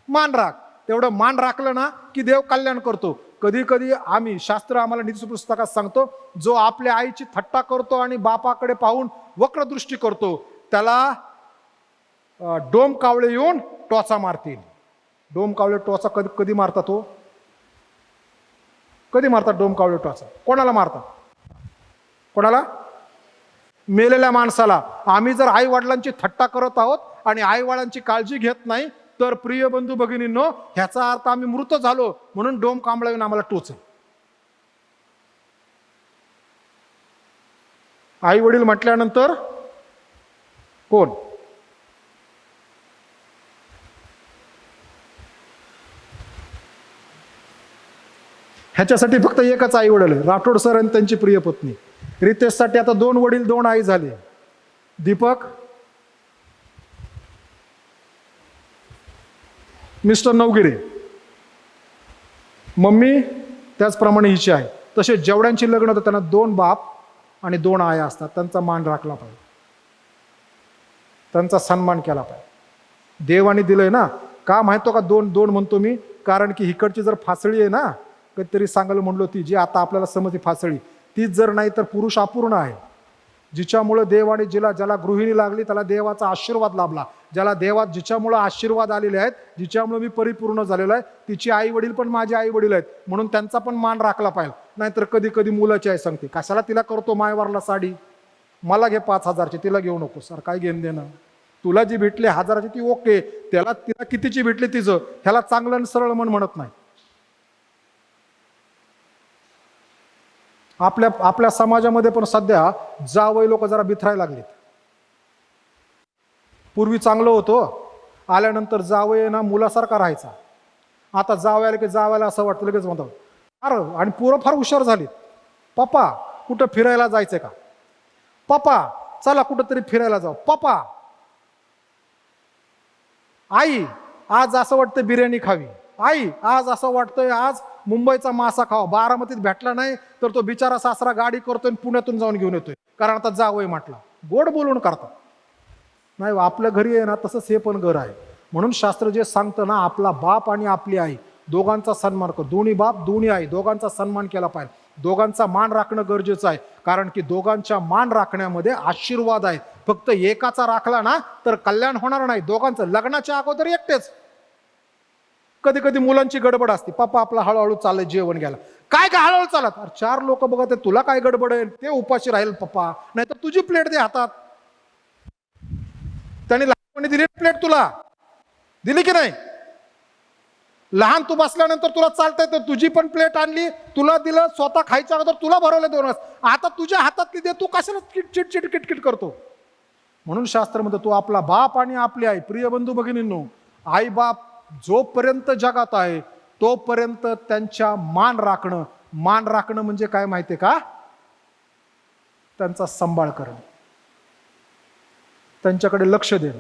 मान राख. तेवढं मान राखलं ना की देव कल्याण करतो. कधी कधी आम्ही शास्त्र आम्हाला नीती पुस्तकात सांगतो, जो आपल्या आईची थट्टा करतो आणि बापाकडे पाहून वक्रदृष्टी करतो त्याला डोम कावळे येऊन टोचा मारतील. डोम कावळे टोचा कधी मारतात? तो कधी मारतात डोम कावळे टोचा? कोणाला मारतात? कोणाला? मेलेल्या माणसाला. आम्ही जर आई वडिलांची थट्टा करत आहोत आणि आई वडिलांची काळजी घेत नाही तर प्रिय बंधू भगिनींनो, ह्याचा अर्थ आम्ही मृत झालो म्हणून डोम कांबळा येऊन आम्हाला टोचेल. आई वडील म्हटल्यानंतर कोण? ह्याच्यासाठी फक्त एकच आई वडील आहे, राठोड सर आणि त्यांची प्रिय पत्नी. रितेशसाठी आता 2 वडील 2 आई झाले. दीपक, मिस्टर नवगिरे, मम्मी त्याचप्रमाणे हिची आहे. तसे जेवढ्यांची लग्न होतं त्यांना 2 बाप आणि 2 आया असतात. त्यांचा मान राखला पाहिजे, त्यांचा सन्मान केला पाहिजे. देवाने दिलंय ना. का माहितो का 2 म्हणतो मी? कारण की इकडची जर फासळी आहे ना, कधीतरी सांगायला म्हणलो, ती जी आता आपल्याला समजते फासळी, तीच जर नाही तर पुरुष अपूर्ण आहे. जिच्यामुळे देवाने ज्याला गृहिणी लागली त्याला देवाचा आशीर्वाद लाभला. जिच्यामुळे आशीर्वाद आलेले आहेत, जिच्यामुळे मी परिपूर्ण झालेलो आहे, तिची आई वडील पण माझे आई वडील आहेत म्हणून त्यांचा पण मान राखला पाहिजे. नाहीतर कधी कधी मुलाची आई सांगते, कशाला तिला करतो मायवारला साडी, मला घे 5,000ची, तिला घेऊ नको. सर काय घेऊन देणं? तुला जी भेटली 1000ची ती ओके, तिला कितीची भेटली तिचं, ह्याला चांगलं आणि सरळ मन म्हणत नाही. आपल्या समाजामध्ये पण सध्या जावई लोक जरा बिथरायला लागलेत. पूर्वी चांगलं होतं, आल्यानंतर जावई ना मुलासारखा राहायचा आता जावयाला की जावयाला असं वाटतं लगेच म्हणतात. अरे आणि पोरं फार हुशार झाली. पप्पा कुठं फिरायला जायचंय का? पप्पा चला कुठं तरी फिरायला जाऊ. पप्पा आई आज असं वाटतं बिर्याणी खावी. आई आज असं वाटतंय आज मुंबईचा मासा खावा. बारामतीत भेटला नाही तर तो बिचारा सासरा गाडी करतोय आणि पुण्यातून जाऊन घेऊन येतोय, कारण आता जावंय म्हटला. गोड बोलून करतात. नाही आपल्या घरी आहे ना तसंच हे पण घर आहे. म्हणून शास्त्र जे सांगतं ना, आपला बाप आणि आपली आई दोघांचा सन्मान कर. दोन्ही बाप दोन्ही आई दोघांचा सन्मान केला पाहिजे. दोघांचा मान राखणं गरजेचं आहे, कारण की दोघांच्या मान राखण्यामध्ये आशीर्वाद आहे. फक्त एकाचा राखला ना तर कल्याण होणार नाही. दोघांचं लग्नाच्या अगोदर एकटेच. कधी कधी मुलांची गडबड असते. पप्पा आपला हळूहळू चाललंय जेवण घ्यायला. काय काय हळूहळू चालत? अरे 4 लोक बघत आहे, तुला काय गडबड आहे? ते उपाशी राहील पप्पा, नाही तर तुझी प्लेट दे हातात. त्याने लहानपणी दिली प्लेट, तुला दिली की नाही? लहान तू बसल्यानंतर तुला चालतंय तर तुझी पण प्लेट आणली, तुला दिलं, स्वतः खायच्या अगोदर तुला भरवलं 2 वाजता. आता तुझ्या हातातली दे, तू कशाला चिटचिट किटकिट करतो? म्हणून शास्त्र म्हणतं तू आपला बाप आणि आपली आई. प्रिय बंधू भगिनींनो, आई बाप जोपर्यंत जगात आहे तोपर्यंत त्यांच्या मान राखणं म्हणजे काय माहितीये का? त्यांचा सांभाळ करणं, त्यांच्याकडे लक्ष देणं.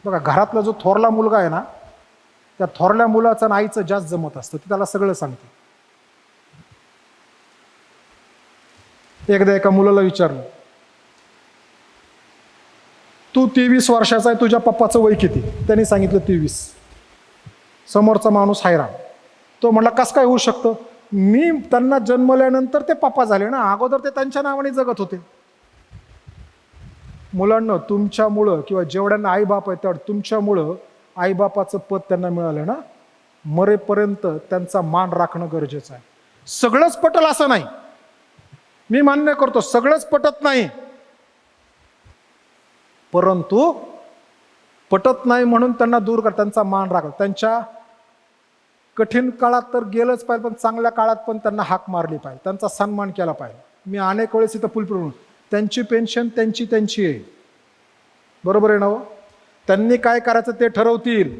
बघा घरातला जो थोरला मुलगा आहे ना, त्या थोरल्या मुलाचं आणि आईचं जास्त जमत असतं. ते त्याला सगळं सांगते. एकदा एका मुलाला विचारलं, तू 23 वर्षाचा आहे, तुझ्या पप्पाचं वय किती? त्यांनी सांगितलं 23. समोरचा माणूस हैराण. तो म्हणला कसं काय होऊ शकतं? मी त्यांना जन्मल्यानंतर ते पप्पा झाले ना, अगोदर ते त्यांच्या नावाने जगत होते. मुलांना तुमच्यामुळं किंवा जेवढ्यांना आईबाप आहे तेवढं तुमच्यामुळं आईबापाचं पद त्यांना मिळालं ना, मरेपर्यंत त्यांचा मान राखणं गरजेचं आहे. सगळंच पटल असं नाही, मी मान्य करतो सगळंच पटत नाही, परंतु पटत नाही म्हणून त्यांना दूर कर, त्यांचा मान राखा. त्यांच्या कठीण काळात तर गेलंच पाहिजे, पण चांगल्या काळात पण त्यांना हाक मारली पाहिजे, त्यांचा सन्मान केला पाहिजे. मी अनेक वेळेस इथं पुलपुरून त्यांची पेन्शन त्यांची आहे, बरोबर आहे ना हो? त्यांनी काय करायचं ते ठरवतील,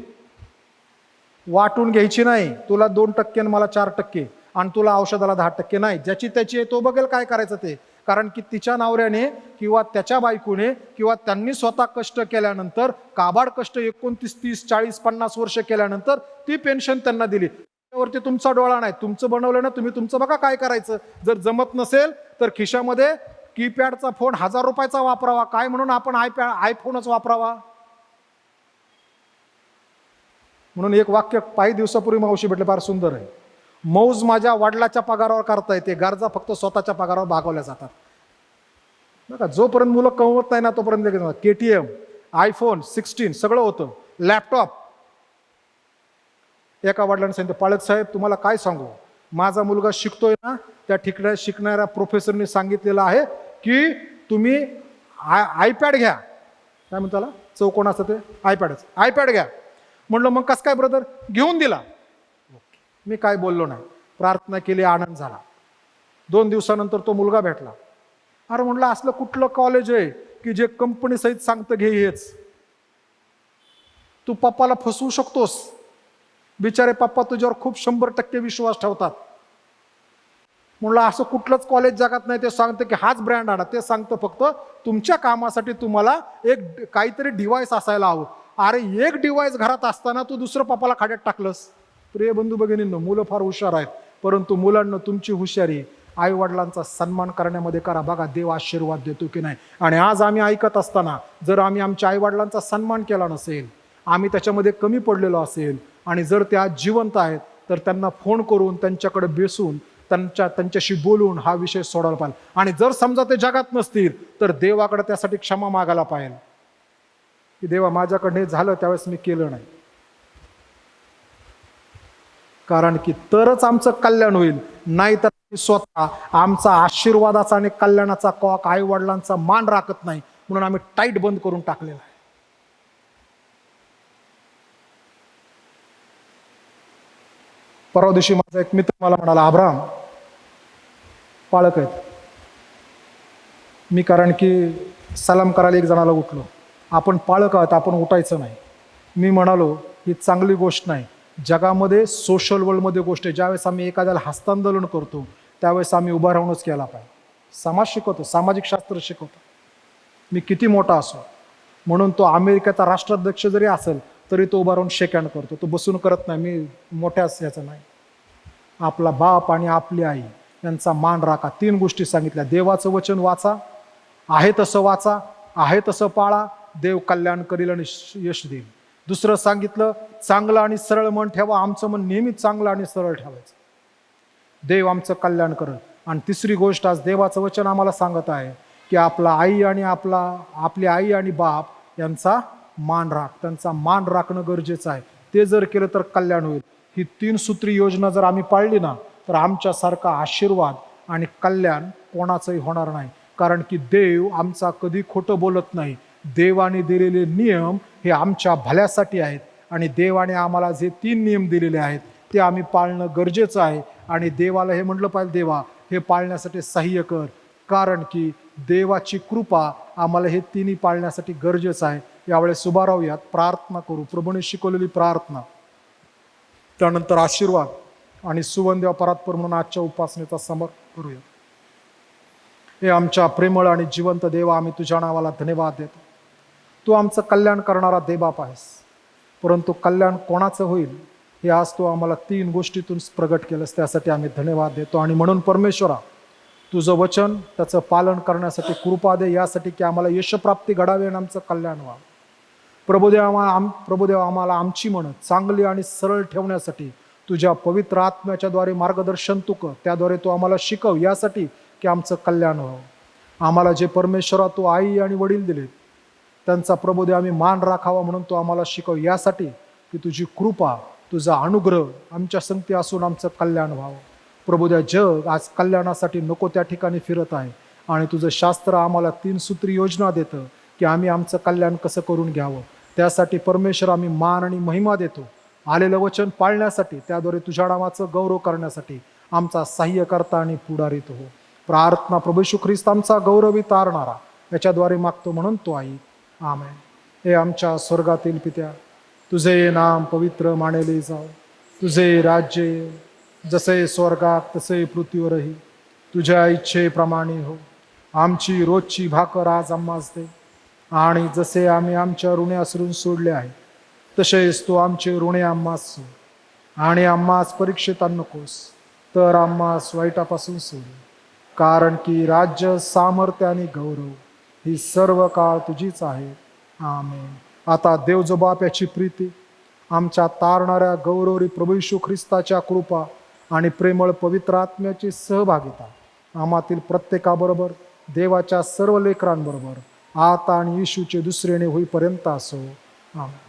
वाटून घ्यायची नाही. तुला 2% आणि मला 4% आणि तुला औषधाला 10% नाही. ज्याची त्याची आहे तो बघेल काय करायचं ते. कारण की तिच्या नवऱ्याने किंवा त्याच्या बायकोने किंवा त्यांनी स्वतः कष्ट केल्यानंतर, काबाड कष्ट 29, 30, 40, 50 वर्ष केल्यानंतर ती पेन्शन त्यांना दिली. त्यावरती तुमचा डोळा नाही. तुमचं बनवलं ना तुम्ही, तुमचं बघा काय करायचं. जर जमत नसेल तर खिशामध्ये कीपॅडचा फोन 1000 रुपयाचा वापरावा. काय म्हणून आपण आयफोनच वापरावा. म्हणून एक वाक्य काही दिवसापूर्वी मावशी भेटले, फार सुंदर आहे. मौज माझ्या वडिलाच्या पगारावर करता येते, गरजा फक्त स्वतःच्या पगारावर भागवल्या जातात. बघा जोपर्यंत मुलं कमवत नाही ना तोपर्यंत KTM, iPhone 16 सगळं होतं, लॅपटॉप. एका वडिलांनी सांगितलं, पाळक साहेब तुम्हाला काय सांगू, माझा मुलगा शिकतोय ना, त्या ठिकाणी शिकणाऱ्या प्रोफेसरने सांगितलेलं आहे की तुम्ही आयपॅड घ्या. काय म्हणतो त्याला, चौकोन असतं ते आयपॅड घ्या. म्हणलं मग कसं काय ब्रदर? घेऊन दिला. मी काय बोललो नाही, प्रार्थना केली, आनंद झाला. 2 दिवसानंतर तो मुलगा भेटला. अरे म्हणलं असलं कुठलं कॉलेज आहे की जे कंपनी सहित सांगतं घे हेच? तू पप्पाला फसवू शकतोस. बिचारे पप्पा तुझ्यावर खूप 100% विश्वास ठेवतात. म्हणलं असं कुठलंच कॉलेज जगात नाही ते सांगतं की हाच ब्रँड आणा. ते सांगतं फक्त तुमच्या कामासाठी तुम्हाला एक काहीतरी डिव्हाइस असायला हवं. अरे एक डिव्हाइस घरात असताना तू दुसरं पप्पाला खाड्यात टाकलंस. प्रिय बंधू भगिनींनो, मुलं फार हुशार आहेत, परंतु मुलांना तुमची हुशारी आई वडिलांचा सन्मान करण्यामध्ये करा. बघा देव आशीर्वाद देतो की नाही. आणि आज आम्ही ऐकत असताना जर आम्ही आमच्या आई वडिलांचा सन्मान केला नसेल, आम्ही त्याच्यामध्ये कमी पडलेलो असेल, आणि जर ते आज जिवंत आहेत तर त्यांना फोन करून त्यांच्याकडे बेसून त्यांच्याशी बोलून हा विषय सोडवला पाहिजे. आणि जर समजा ते जगात नसतील तर देवाकडे त्यासाठी क्षमा मागायला पाहिजे की देवा माझ्याकडे हे झालं त्यावेळेस मी केलं नाही. कारण की तरच आमचं कल्याण होईल, नाही तर स्वतः आमचा आशीर्वादाचा आणि कल्याणाचा कॉक आई वडिलांचा मान राखत नाही, म्हणून आम्ही टाईट बंद करून टाकलेला आहे. परवा दिवशी माझा एक मित्र मला म्हणाला, अब्राहम पाळक आहेत. मी कारण की सलाम करायला एक जणाला उठलो, आपण पाळक आहात, आपण उठायचं नाही. मी म्हणालो ही चांगली गोष्ट नाही, जगामध्ये सोशल वर्ल्डमध्ये गोष्ट आहे, ज्यावेळेस आम्ही एखाद्याला हस्तांदोलन करतो त्यावेळेस आम्ही उभा राहूनच केला पाहिजे. समाज शिकवतो, सामाजिक शास्त्र शिकवतो. मी किती मोठा असो, म्हणून तो अमेरिकेचा राष्ट्राध्यक्ष जरी असेल तरी तो उभा राहून शेक हँड करतो, तो बसून करत नाही. मी मोठ्याच याचं नाही. आपला बाप आणि आपली आई यांचा मान राखा. 3 गोष्टी सांगितल्या. देवाचं वचन वाचा, आहे तसं वाचा, आहे तसं पाळा, देव कल्याण करील आणि यश देईल. दुसरं सांगितलं, चांगलं आणि सरळ मन ठेवा. आमचं मन नेहमीच चांगलं आणि सरळ ठेवायचं, देव आमचं कल्याण करेल. आणि तिसरी गोष्ट, आज देवाचं वचन आम्हाला सांगत आहे की आपली आई आणि बाप यांचा मान राख. त्यांचा मान राखणं गरजेचं आहे. ते जर केलं तर कल्याण होईल. ही 3 सूत्री योजना जर आम्ही पाळली ना, तर आमच्यासारखा आशीर्वाद आणि कल्याण कोणाचंही होणार नाही. कारण की देव आमचा कधी खोटं बोलत नाही. देवाने दिलेले नियम हे आमच्या भल्यासाठी आहेत आणि देवाने आम्हाला जे 3 नियम दिलेले आहेत ते आम्ही पाळणं गरजेचं आहे. आणि देवाला हे म्हटलं पाहिजे, देवा हे पाळण्यासाठी सहाय्य कर, कारण की देवाची कृपा आम्हाला हे 3ही पाळण्यासाठी गरजेचं आहे. यावेळेस उभा राहूयात, प्रार्थना करू. प्रभूने शिकवलेली प्रार्थना, त्यानंतर आशीर्वाद आणि सुवंदेवा परात्पर म्हणून आजच्या उपासनेचा समर्पण करूया. हे आमच्या प्रेमळ आणि जिवंत देवा, आम्ही तुझ्या नावाला धन्यवाद देतो. तू आमचं कल्याण करणारा देवबाप आहेस, परंतु कल्याण कोणाचं होईल हे आज तू आम्हाला 3 गोष्टीतून प्रगट केलंस, त्यासाठी आम्ही धन्यवाद देतो. आणि म्हणून परमेश्वरा, तुझं वचन त्याचं पालन करण्यासाठी कृपा दे, यासाठी की आम्हाला यशप्राप्ती घडावी आणि आमचं कल्याण व्हावं. प्रभुदेव आम्हाला आमची मनं चांगली आणि सरळ ठेवण्यासाठी तुझ्या पवित्र आत्म्याच्याद्वारे मार्गदर्शन तू कर. त्याद्वारे तू आम्हाला शिकव, यासाठी की आमचं कल्याण व्हावं. आम्हाला जे परमेश्वरा तू आई आणि वडील दिलेत त्यांचा प्रभुदेव आम्ही मान राखावा, म्हणून तू आम्हाला शिकव, यासाठी की तुझी कृपा, तुझा अनुग्रह आमच्या संगती असून आमचं कल्याण व्हावं. प्रभुदेव, जग आज कल्याणासाठी नको त्या ठिकाणी फिरत आहे आणि तुझं शास्त्र आम्हाला 3 सूत्री योजना देतं की आम्ही आमचं कल्याण कसं करून घ्यावं. त्यासाठी परमेश्वर आम्ही मान आणि महिमा देतो. आलेलं वचन पाळण्यासाठी, त्याद्वारे तुझ्या नावाचं गौरव करण्यासाठी आमचा सहाय्य करता आणि पुढारीत हो. प्रार्थना प्रभू येशू ख्रिस्त आमचा गौरवी तारणारा याच्याद्वारे मागतो, म्हणून तो आई. आमेन. हे आमच्या स्वर्गातील पित्या, तुझे नाम पवित्र मानले जाओ. तुझे राज्य येऊ. जसे स्वर्गात तसे पृथ्वीवरही तुझ्या इच्छेप्रमाणे हो. आमची रोजची भाकर आज आम्हास दे, आणि जसे आम्ही आमच्या ऋणी सोडले आहे तसेच तू आमचे ऋणी आम्हास सोड. आणि आम्हास परीक्षेत नकोस, तर आम्हास वाईटापासून सोड. कारण की राज्य, सामर्थ्य आणि गौरव ही सर्व काळ तुझीच आहे. आमेन. आता देव जो बाप याची प्रीती, आमच्या तारणाऱ्या गौरवरी प्रभू येशू ख्रिस्ताच्या कृपा आणि प्रेमळ पवित्र आत्म्याची सहभागिता आम्हातील प्रत्येकाबरोबर, देवाच्या सर्व लेकरांबरोबर आता आणि येशूचे दुसरेने होईपर्यंत असो. आमेन.